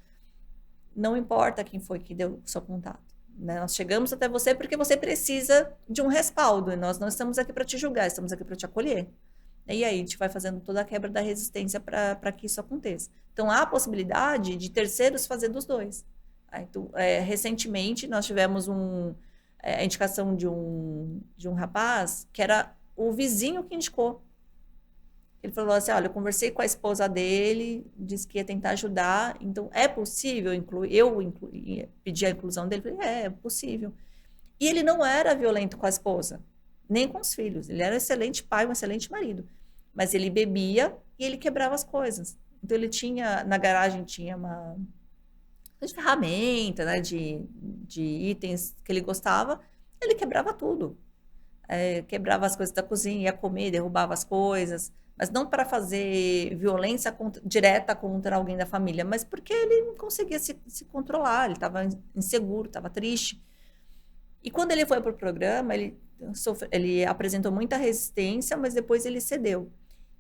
Não importa quem foi que deu o seu contato. Né? Nós chegamos até você porque você precisa de um respaldo. E nós não estamos aqui para te julgar, estamos aqui para te acolher. E aí a gente vai fazendo toda a quebra da resistência para que isso aconteça. Então há a possibilidade de terceiros fazer dos dois. Então, recentemente nós tivemos a indicação de um rapaz que era o vizinho que indicou. Ele falou assim, olha, eu conversei com a esposa dele, disse que ia tentar ajudar, então é possível pedir a inclusão dele? Eu falei, é possível. E ele não era violento com a esposa, nem com os filhos. Ele era um excelente pai, um excelente marido. Mas ele bebia e ele quebrava as coisas. Então ele tinha, na garagem tinha uma de ferramenta, né, de itens que ele gostava, ele quebrava tudo. Quebrava as coisas da cozinha, ia comer, derrubava as coisas, mas não para fazer violência direta contra alguém da família, mas porque ele não conseguia se controlar, ele estava inseguro, estava triste. E quando ele foi para o programa, ele apresentou muita resistência, mas depois ele cedeu.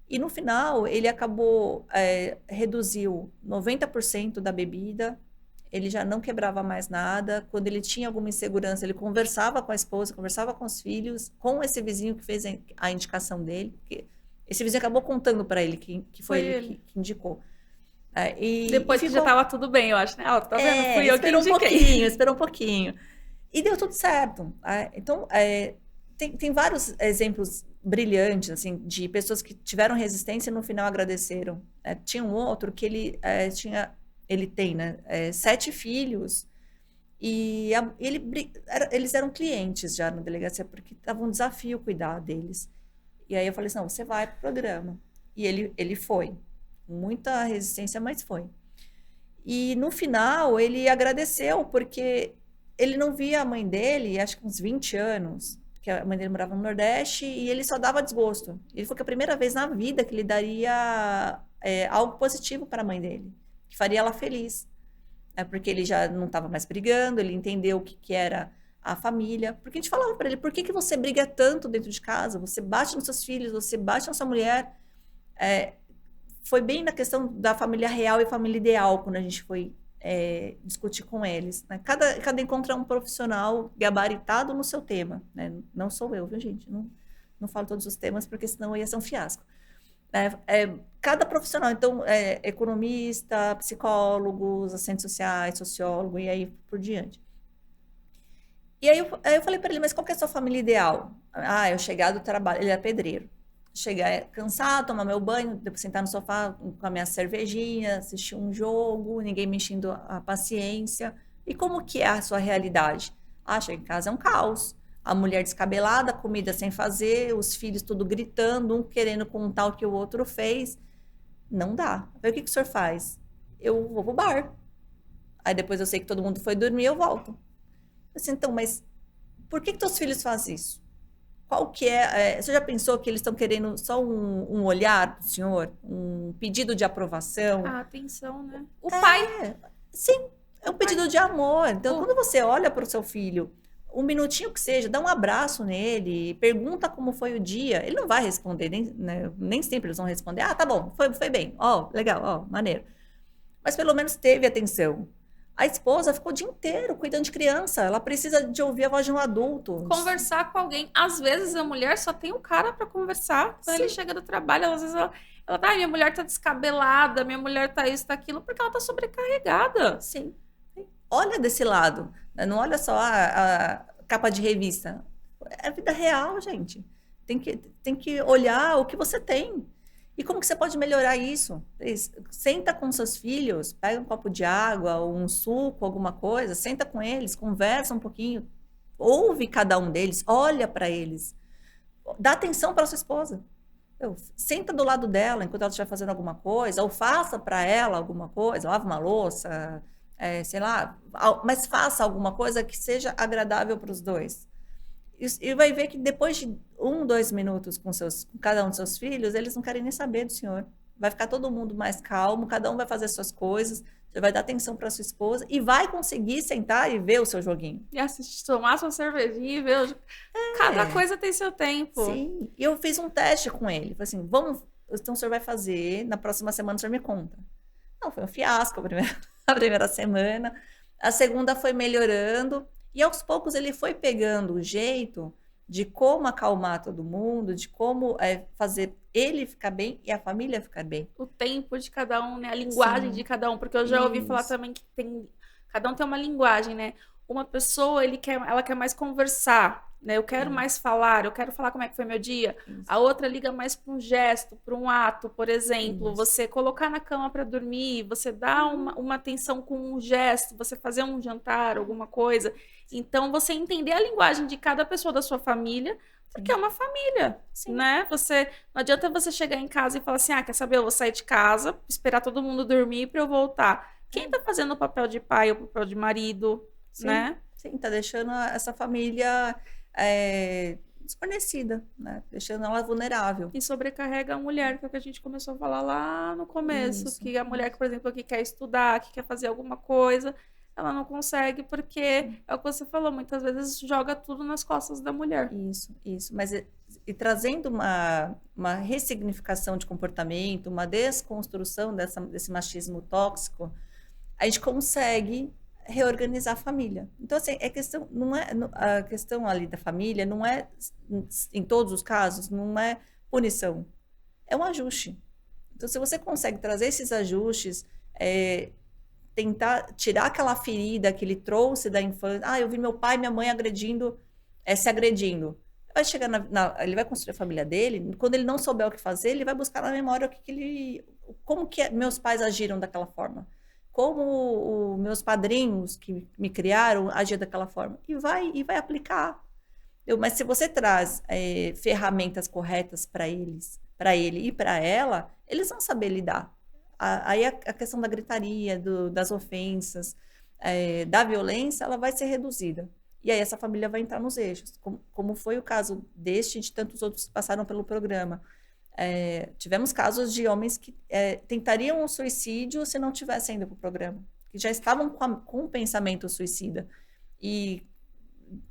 E no final, ele acabou, reduziu 90% da bebida, ele já não quebrava mais nada. Quando ele tinha alguma insegurança, ele conversava com a esposa, conversava com os filhos, com esse vizinho que fez a indicação dele. Porque esse vizinho acabou contando para ele que foi ele que indicou. Depois que já estava tudo bem, eu acho, né? Tá vendo? Fui eu que indiquei. Esperou um pouquinho. E deu tudo certo. Então, tem vários exemplos brilhantes, assim, de pessoas que tiveram resistência e no final agradeceram. Tinha um outro que ele tem, né, 7 filhos, e eles eram clientes já na delegacia, porque estava um desafio cuidar deles. E aí eu falei assim, não, você vai para o programa. E ele foi. Muita resistência, mas foi. E no final, ele agradeceu, porque ele não via a mãe dele, acho que uns 20 anos, que a mãe dele morava no Nordeste, e ele só dava desgosto. Ele falou que a primeira vez na vida que ele daria algo positivo para a mãe dele, que faria ela feliz. Porque ele já não estava mais brigando, ele entendeu o que era a família. Porque a gente falava para ele, por que você briga tanto dentro de casa? Você bate nos seus filhos, você bate na sua mulher. Foi bem na questão da família real e família ideal, quando a gente foi discutir com eles. Né? Cada encontro é um profissional gabaritado no seu tema. Né? Não sou eu, viu, gente? Não falo todos os temas, porque senão ia ser um fiasco. Cada profissional, então, economista, psicólogos, assistentes sociais, sociólogo, e aí por diante. E aí eu falei para ele, mas qual que é a sua família ideal? Ah, eu chegar do trabalho, ele é pedreiro. Chegar cansado, tomar meu banho, depois sentar no sofá com a minha cervejinha, assistir um jogo, ninguém me enchendo a paciência. E como que é a sua realidade? Ah, chega em casa é um caos. A mulher descabelada, comida sem fazer, os filhos tudo gritando, um querendo contar o que o outro fez. Não dá. Aí o que que o senhor faz? Eu vou pro bar. Aí depois eu sei que todo mundo foi dormir, eu volto. Assim, então, mas por que que teus filhos fazem isso? Qual que você já pensou que eles estão querendo só um olhar do senhor? Um pedido de aprovação? A atenção, né? O pai. Sim, é um pedido de amor. Então, O- quando você olha para o seu filho, um minutinho que seja, dá um abraço nele, pergunta como foi o dia. Ele não vai responder, nem sempre eles vão responder. Ah, tá bom, foi bem. Ó, legal, ó, maneiro. Mas pelo menos teve atenção. A esposa ficou o dia inteiro cuidando de criança. Ela precisa de ouvir a voz de um adulto. Conversar com alguém. Às vezes a mulher só tem o cara para conversar. Quando ele chega do trabalho, às vezes ela tá, minha mulher tá descabelada, minha mulher tá isso, tá aquilo, porque ela tá sobrecarregada. Sim. Olha desse lado. Né? Não olha só a capa de revista. É a vida real, gente. Tem que olhar o que você tem. E como que você pode melhorar isso? Senta com seus filhos, pega um copo de água, ou um suco, alguma coisa, senta com eles, conversa um pouquinho, ouve cada um deles, olha para eles, dá atenção para sua esposa. Senta do lado dela enquanto ela estiver fazendo alguma coisa, ou faça para ela alguma coisa, lava uma louça, sei lá, mas faça alguma coisa que seja agradável para os dois. E vai ver que depois de 1, 2 minutos com cada um dos seus filhos, eles não querem nem saber do senhor. Vai ficar todo mundo mais calmo, cada um vai fazer suas coisas, você vai dar atenção para sua esposa e vai conseguir sentar e ver o seu joguinho. E assistir, tomar sua cervejinha e ver. Cada coisa tem seu tempo. Sim. E eu fiz um teste com ele. Falei assim, então o senhor vai fazer, na próxima semana o senhor me conta. Não, foi um fiasco a primeira semana. A segunda foi melhorando. E aos poucos ele foi pegando o jeito de como acalmar todo mundo, de como fazer ele ficar bem e a família ficar bem. O tempo de cada um, né? A linguagem de cada um. Porque eu já ouvi falar também que cada um tem uma linguagem, né? Uma pessoa, ela quer mais conversar, né? Eu quero mais falar, eu quero falar como é que foi meu dia. Isso. A outra liga mais para um gesto, para um ato, por exemplo. Isso. Você colocar na cama para dormir, você dar uma atenção com um gesto, você fazer um jantar, alguma coisa. Então, você entender a linguagem de cada pessoa da sua família, porque é uma família, né? Não adianta você chegar em casa e falar assim, quer saber, eu vou sair de casa, esperar todo mundo dormir para eu voltar. Quem tá fazendo o papel de pai ou o papel de marido, né? Sim, tá deixando essa família desconhecida, né? Deixando ela vulnerável. E sobrecarrega a mulher, que é o que a gente começou a falar lá no começo, que a mulher que, por exemplo, que quer estudar, que quer fazer alguma coisa, ela não consegue porque, é o que você falou, muitas vezes joga tudo nas costas da mulher. Isso. Mas e trazendo uma ressignificação de comportamento, uma desconstrução desse machismo tóxico, a gente consegue reorganizar a família. Então, assim, a questão ali da família não é, em todos os casos, não é punição, é um ajuste. Então, se você consegue trazer esses ajustes, tentar tirar aquela ferida que ele trouxe da infância. Eu vi meu pai e minha mãe se agredindo. Vai chegar ele vai construir a família dele, quando ele não souber o que fazer, ele vai buscar na memória como que meus pais agiram daquela forma. Como os meus padrinhos que me criaram agiam daquela forma. E vai aplicar. Mas se você traz ferramentas corretas para ele e para ela, eles vão saber lidar. Aí a questão da gritaria, das ofensas, da violência, ela vai ser reduzida. E aí essa família vai entrar nos eixos, como foi o caso deste e de tantos outros que passaram pelo programa. Tivemos casos de homens que tentariam um suicídio se não tivessem ido para o programa, que já estavam com um pensamento suicida. E,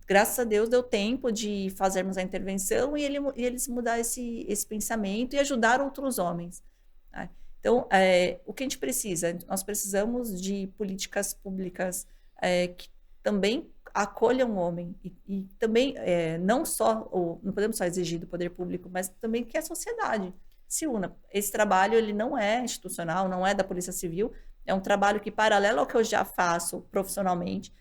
graças a Deus, deu tempo de fazermos a intervenção e eles mudar esse pensamento e ajudar outros homens. Né? Então, o que a gente precisa? Nós precisamos de políticas públicas que também acolham o homem e também não podemos só exigir do poder público, mas também que a sociedade. se una. Esse trabalho, ele não é institucional, não é da Polícia Civil, é um trabalho que, paralelo ao que eu já faço profissionalmente,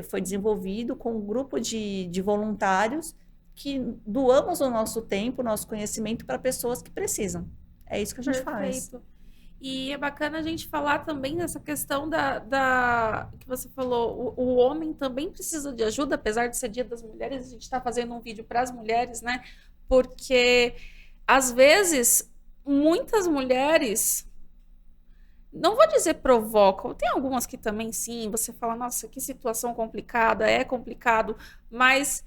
foi desenvolvido com um grupo de voluntários que doamos o nosso tempo, o nosso conhecimento para pessoas que precisam. É isso que a gente faz. E é bacana a gente falar também dessa questão que você falou, o homem também precisa de ajuda, apesar de ser Dia das Mulheres, a gente está fazendo um vídeo para as mulheres, né? Porque, às vezes, muitas mulheres, não vou dizer provocam, tem algumas que também sim, você fala, nossa, que situação complicada, é complicado, mas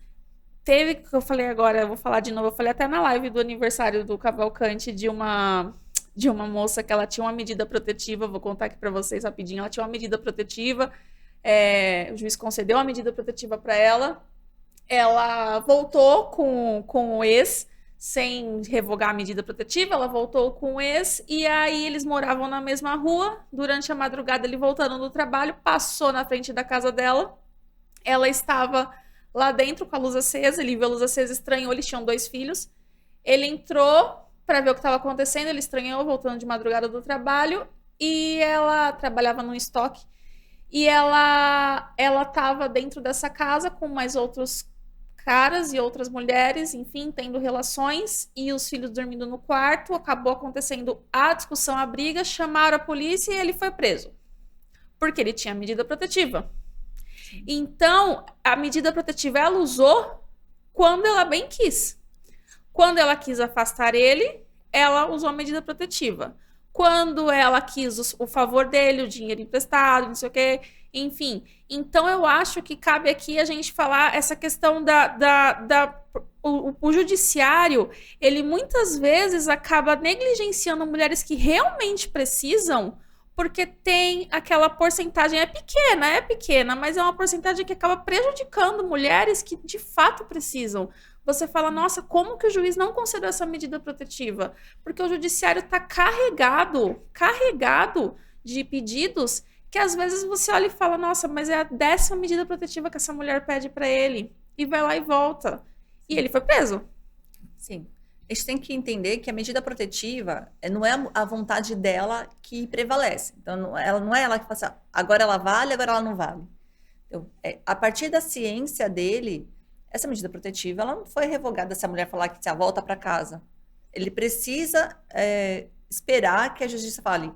teve, que eu falei agora, eu vou falar de novo, eu falei até na live do aniversário do Cavalcante de uma moça que ela tinha uma medida protetiva, vou contar aqui para vocês rapidinho, ela tinha uma medida protetiva, o juiz concedeu uma medida protetiva para ela voltou com o ex, sem revogar a medida protetiva, ela voltou com o ex, e aí eles moravam na mesma rua, durante a madrugada ele voltando do trabalho, passou na frente da casa dela, ela estava lá dentro com a luz acesa, ele viu a luz acesa, estranhou, eles tinham 2 filhos, ele entrou para ver o que estava acontecendo, ele estranhou, voltando de madrugada do trabalho, e ela trabalhava num estoque, e ela estava dentro dessa casa com mais outros caras e outras mulheres, enfim, tendo relações, e os filhos dormindo no quarto, acabou acontecendo a discussão, a briga, chamaram a polícia e ele foi preso, porque ele tinha medida protetiva. Então, a medida protetiva ela usou quando ela bem quis. Quando ela quis afastar ele, ela usou a medida protetiva. Quando ela quis o favor dele, o dinheiro emprestado, não sei o quê, enfim. Então, eu acho que cabe aqui a gente falar essa questão o judiciário, ele muitas vezes acaba negligenciando mulheres que realmente precisam, porque tem aquela porcentagem, é pequena, mas é uma porcentagem que acaba prejudicando mulheres que de fato precisam. Você fala, nossa, como que o juiz não concedeu essa medida protetiva? Porque o judiciário está carregado de pedidos que às vezes você olha e fala, nossa, mas é a 10ª medida protetiva que essa mulher pede para ele. E vai lá e volta. E ele foi preso. Sim. A gente tem que entender que a medida protetiva não é a vontade dela que prevalece. Então, não é ela que fala assim, agora ela vale, agora ela não vale. Então, a partir da ciência dele, essa medida protetiva ela não foi revogada se a mulher falar que volta para casa. Ele precisa esperar que a justiça fale,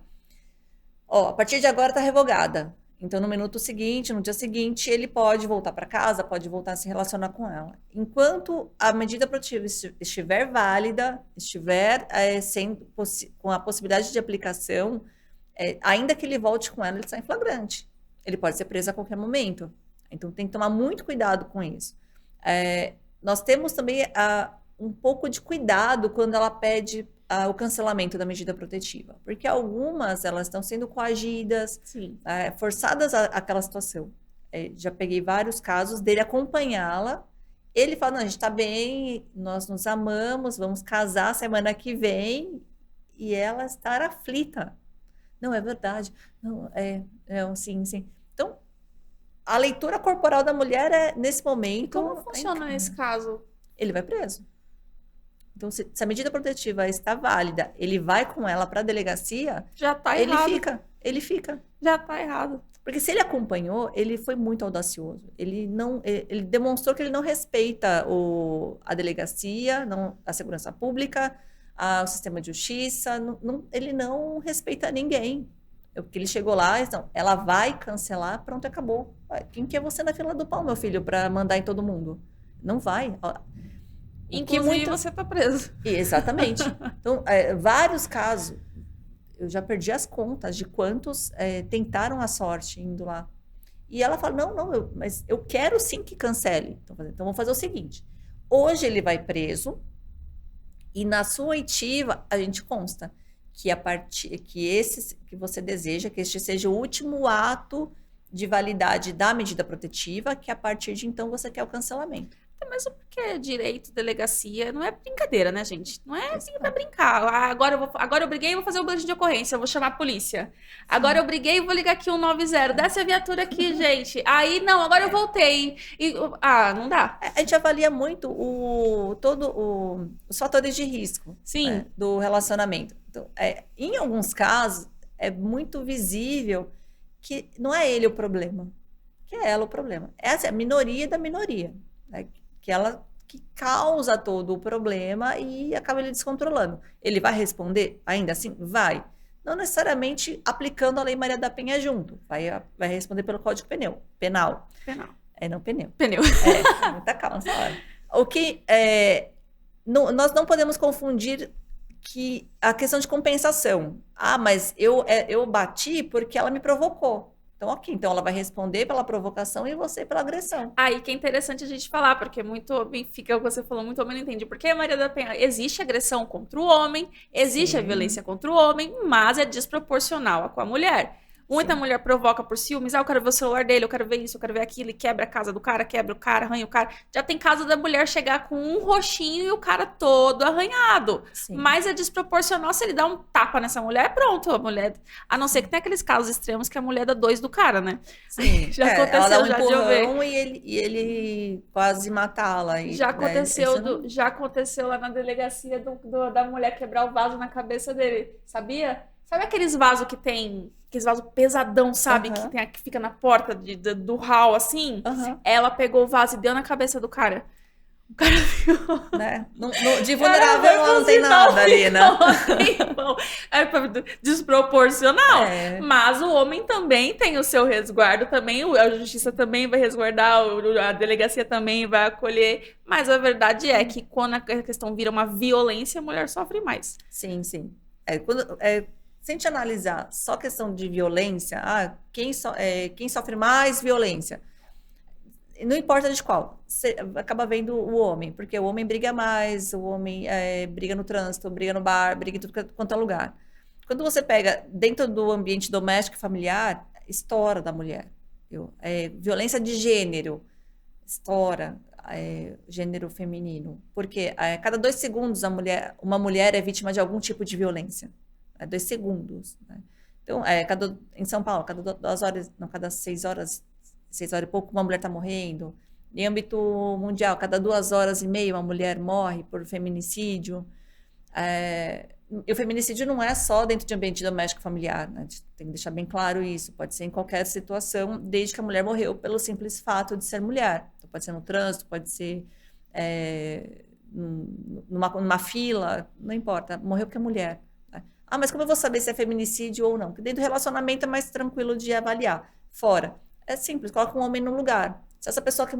a partir de agora está revogada. Então, no minuto seguinte, no dia seguinte, ele pode voltar para casa, pode voltar a se relacionar com ela. Enquanto a medida protetiva estiver válida, estiver com a possibilidade de aplicação, ainda que ele volte com ela, ele está em flagrante. Ele pode ser preso a qualquer momento. Então, tem que tomar muito cuidado com isso. Nós temos também um pouco de cuidado quando ela pede o cancelamento da medida protetiva, porque algumas elas estão sendo coagidas, forçadas àquela situação. Já peguei vários casos dele acompanhá-la, ele fala, não, a gente está bem, nós nos amamos, vamos casar semana que vem, e ela estar aflita. Não, é verdade, não, sim. Então, a leitura corporal da mulher nesse momento... Como funciona nesse caso? Ele vai preso. Então, se a medida protetiva está válida, ele vai com ela para a delegacia, já tá errado. Ele fica. Já tá errado. Porque se ele acompanhou, ele foi muito audacioso. Ele demonstrou que ele não respeita a delegacia, a segurança pública, o sistema de justiça, ele não respeita ninguém. Porque ele chegou lá, então, ela vai cancelar, pronto, acabou. Quem que é você na fila do pão, meu filho, para mandar em todo mundo? Não vai. Inclusive, você tá preso. Exatamente. Então, vários casos, eu já perdi as contas de quantos tentaram a sorte indo lá. E ela fala, mas eu quero sim que cancele. Então, vamos fazer o seguinte, hoje ele vai preso e na sua oitiva a gente consta que você deseja que este seja o último ato de validade da medida protetiva, que a partir de então você quer o cancelamento. mesmo porque direito, delegacia, não é brincadeira, né, gente? Não é assim pra brincar. Ah, agora eu briguei e vou fazer o boletim de ocorrência, eu vou chamar a polícia. Agora eu briguei e vou ligar aqui 190. Desce a viatura aqui, gente. Aí, não, agora eu voltei. Não dá. A gente avalia muito os fatores de risco, Sim. né, do relacionamento. Então, em alguns casos, é muito visível que não é ele o problema, que é ela o problema. Essa é a minoria da minoria, né? Que ela que causa todo o problema e acaba ele descontrolando. Ele vai responder? Ainda assim? Vai. Não necessariamente aplicando a Lei Maria da Penha junto. Vai responder pelo Código Penal. Penal. Não, pneu. Pneu. Muita calma nessa hora. Nós não podemos confundir que a questão de compensação. Mas eu bati porque ela me provocou. Então, ok. Então, ela vai responder pela provocação e você pela agressão. Aí que é interessante a gente falar, porque muito homem fica o que você falou, muito homem não entende. Porque, Maria da Penha, existe agressão contra o homem, existe a violência contra o homem, mas é desproporcional com a mulher. Muita mulher provoca por ciúmes. Eu quero ver o celular dele, eu quero ver isso, eu quero ver aquilo. E quebra a casa do cara, quebra o cara, arranha o cara. Já tem caso da mulher chegar com um roxinho e o cara todo arranhado. Sim. Mas é desproporcional se ele dá um tapa nessa mulher, pronto. A mulher... A não ser que tem aqueles casos extremos que a mulher dá 2 do cara, né? Sim. Já aconteceu, ela dá um já de eu ver. E ele quase matá-la. Já aconteceu lá na delegacia da mulher quebrar o vaso na cabeça dele. Sabia? Sabe aqueles vasos que tem... Aqueles vasos pesadão, sabe? Que fica na porta do hall, assim. Ela pegou o vaso e deu na cabeça do cara. O cara ficou... Né? De vulnerável não tem nada ali, né? É desproporcional. Mas o homem também tem o seu resguardo, também a justiça também vai resguardar, a delegacia também vai acolher. Mas a verdade é que quando a questão vira uma violência, a mulher sofre mais. Sim. Se a gente analisar só questão de violência, quem sofre mais violência, não importa de qual, você acaba vendo o homem, porque o homem briga mais, o homem briga no trânsito, briga no bar, briga em tudo quanto é lugar. Quando você pega dentro do ambiente doméstico e familiar, estoura da mulher. Violência de gênero, estoura. Gênero feminino. Porque a cada 2 segundos uma mulher é vítima de algum tipo de violência. 2 segundos. Né? Então, em São Paulo, cada 6 horas e pouco, uma mulher está morrendo. Em âmbito mundial, cada 2h30, uma mulher morre por feminicídio. E o feminicídio não é só dentro de ambiente doméstico familiar, né? Tem que deixar bem claro isso. Pode ser em qualquer situação, desde que a mulher morreu pelo simples fato de ser mulher. Então, pode ser no trânsito, pode ser numa fila, não importa. Morreu porque é mulher. Mas como eu vou saber se é feminicídio ou não? Porque dentro do relacionamento é mais tranquilo de avaliar. Fora, é simples, coloca um homem no lugar. Se essa pessoa que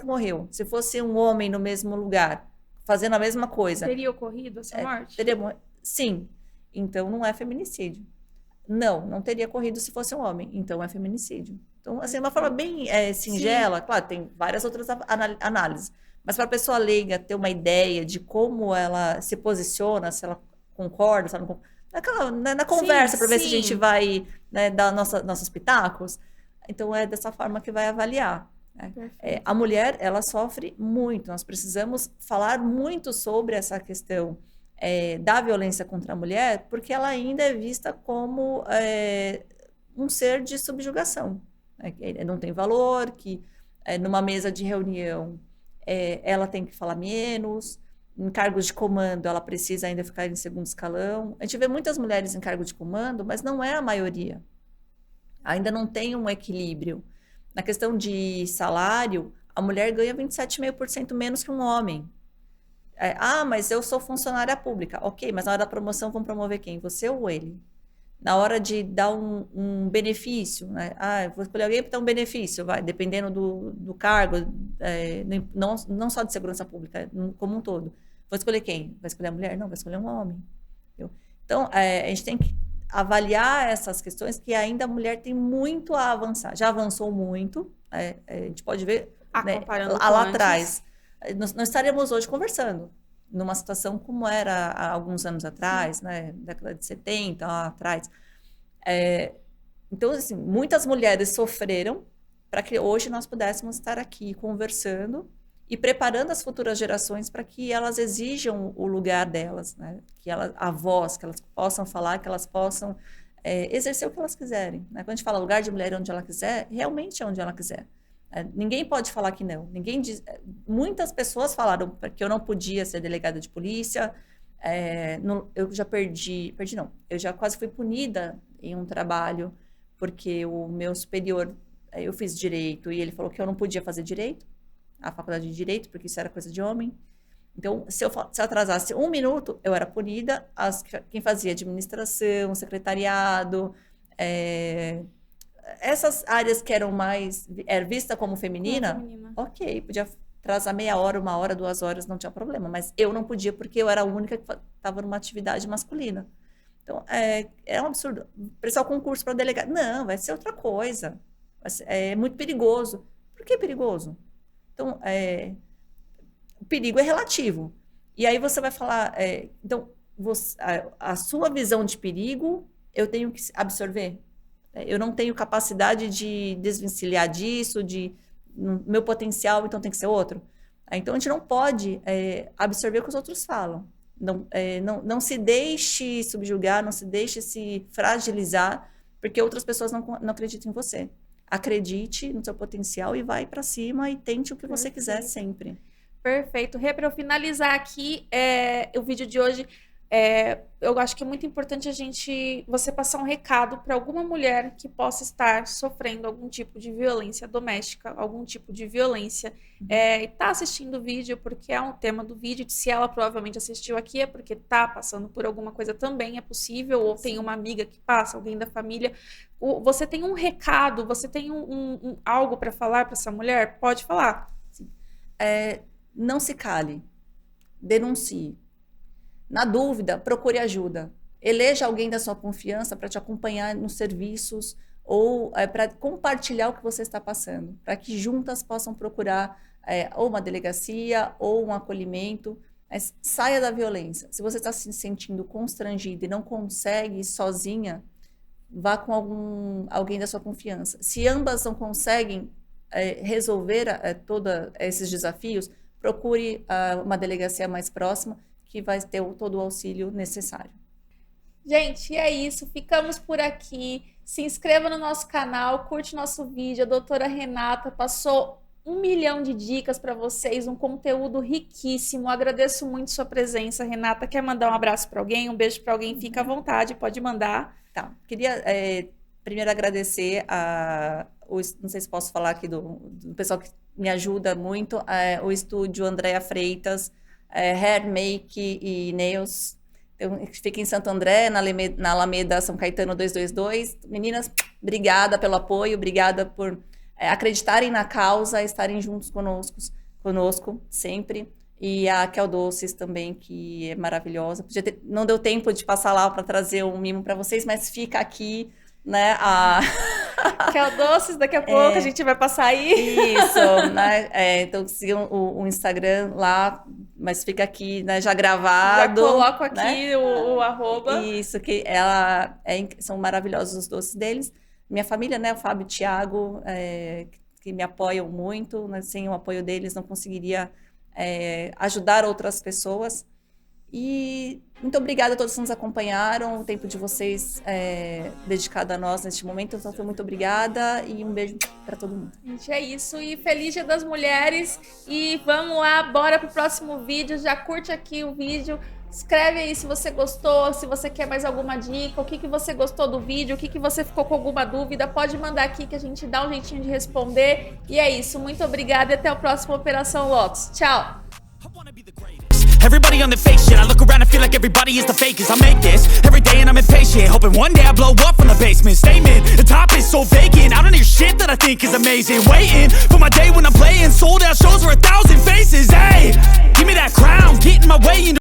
morreu, se fosse um homem no mesmo lugar, fazendo a mesma coisa... Teria ocorrido essa morte? Sim. Então, não é feminicídio. Não teria ocorrido se fosse um homem. Então, é feminicídio. Então, assim, uma forma bem singela. Sim. Claro, tem várias outras análises. Mas para a pessoa leiga ter uma ideia de como ela se posiciona, se ela concorda, se ela não concorda, na conversa, para ver se a gente vai, né, dar nossos pitacos. Então, é dessa forma que vai avaliar. Né? A mulher, ela sofre muito. Nós precisamos falar muito sobre essa questão da violência contra a mulher, porque ela ainda é vista como um ser de subjugação. Né? Que não tem valor, que numa mesa de reunião ela tem que falar menos. Em cargos de comando, ela precisa ainda ficar em segundo escalão. A gente vê muitas mulheres em cargo de comando, mas não é a maioria. Ainda não tem um equilíbrio. Na questão de salário, a mulher ganha 27,5% menos que um homem. Mas eu sou funcionária pública. Ok, mas na hora da promoção vão promover quem? Você ou ele? Na hora de dar um benefício, né? Vou escolher alguém para dar um benefício, dependendo do cargo, não só de segurança pública, como um todo. Vou escolher quem? Vai escolher a mulher? Não, vai escolher um homem. Entendeu? Então, a gente tem que avaliar essas questões que ainda a mulher tem muito a avançar. Já avançou muito, a gente pode ver lá atrás. Nós estaríamos hoje conversando numa situação como era há alguns anos atrás, né, década de 70, lá atrás. Então, assim, muitas mulheres sofreram para que hoje nós pudéssemos estar aqui conversando e preparando as futuras gerações para que elas exijam o lugar delas, né? Que a voz, que elas possam falar, que elas possam exercer o que elas quiserem. Né? Quando a gente fala lugar de mulher onde ela quiser, realmente é onde ela quiser. Ninguém pode falar que não. Muitas pessoas falaram que eu não podia ser delegada de polícia. Eu já eu já quase fui punida em um trabalho porque o meu superior, eu fiz direito e ele falou que eu não podia fazer direito, a faculdade de direito, porque isso era coisa de homem. Então, se eu atrasasse 1 minuto, eu era punida. Quem fazia administração, secretariado, essas áreas que eram mais vista como feminina, ok, podia atrasar meia hora, 1 hora, 2 horas, não tinha problema. Mas eu não podia porque eu era a única que estava numa atividade masculina. Então, é um absurdo. Prestar o concurso para delegado. Não, vai ser outra coisa. É muito perigoso. Por que perigoso? Então, o perigo é relativo. E aí você vai falar... então, a sua visão de perigo, eu tenho que absorver. Eu não tenho capacidade de desvencilhar disso, meu potencial, então tem que ser outro. Então, a gente não pode absorver o que os outros falam. Não se deixe subjugar, não se deixe se fragilizar, porque outras pessoas não acreditam em você. Acredite no seu potencial e vai para cima e tente o que você quiser sempre. Perfeito. Rê, para eu finalizar aqui o vídeo de hoje, eu acho que é muito importante você passar um recado para alguma mulher que possa estar sofrendo algum tipo de violência doméstica, algum tipo de violência, e está assistindo o vídeo porque é um tema do vídeo. Se ela provavelmente assistiu aqui é porque está passando por alguma coisa também, é possível, ou tem uma amiga que passa, alguém da família. Você tem um recado, você tem algo para falar para essa mulher? Pode falar. Sim. Não se cale, denuncie. Na dúvida, procure ajuda. Eleja alguém da sua confiança para te acompanhar nos serviços ou para compartilhar o que você está passando, para que juntas possam procurar ou uma delegacia ou um acolhimento. Mas saia da violência. Se você está se sentindo constrangida e não consegue ir sozinha, vá com alguém da sua confiança. Se ambas não conseguem resolver todos esses desafios, procure uma delegacia mais próxima que vai ter todo o auxílio necessário. Gente, é isso. Ficamos por aqui. Se inscreva no nosso canal, curte nosso vídeo. A doutora Renata passou 1 milhão de dicas para vocês, um conteúdo riquíssimo. Agradeço muito sua presença, Renata. Quer mandar um abraço para alguém, um beijo para alguém? Fica à vontade, pode mandar. Tá. Queria primeiro agradecer não sei se posso falar aqui do pessoal que me ajuda muito, o estúdio Andréa Freitas, Hair, Make e Nails. Fica em Santo André, na Alameda São Caetano 222. Meninas, obrigada pelo apoio, obrigada por acreditarem na causa, estarem juntos conosco sempre. E a Kel Doces também, que é maravilhosa. Não deu tempo de passar lá para trazer um mimo para vocês, mas fica aqui, né? Kel Doces, daqui a pouco a gente vai passar aí. Isso, né? Então sigam o Instagram lá, mas fica aqui, né, já gravado. Já coloco aqui, né? o arroba. Isso, que são maravilhosos os doces deles. Minha família, né, o Fábio e o Thiago, que me apoiam muito, né? Sem o apoio deles não conseguiria ajudar outras pessoas. E muito obrigada a todos que nos acompanharam, o tempo de vocês dedicado a nós neste momento. Então, muito obrigada e um beijo para todo mundo. Gente, é isso. E feliz Dia das Mulheres. E vamos lá, bora pro próximo vídeo. Já curte aqui o vídeo. Escreve aí se você gostou, se você quer mais alguma dica, o que você gostou do vídeo, o que você ficou com alguma dúvida. Pode mandar aqui que a gente dá um jeitinho de responder. E é isso. Muito obrigada e até o próximo Operação Lotus. Tchau! Everybody on the fake shit. I look around and feel like everybody is the fakest. I make this every day and I'm impatient, hoping one day I blow up from the basement. Statement, the top is so vacant. I don't hear shit that I think is amazing. Waiting for my day when I'm playing sold out shows for 1,000 faces. Hey, give me that crown, get in my way.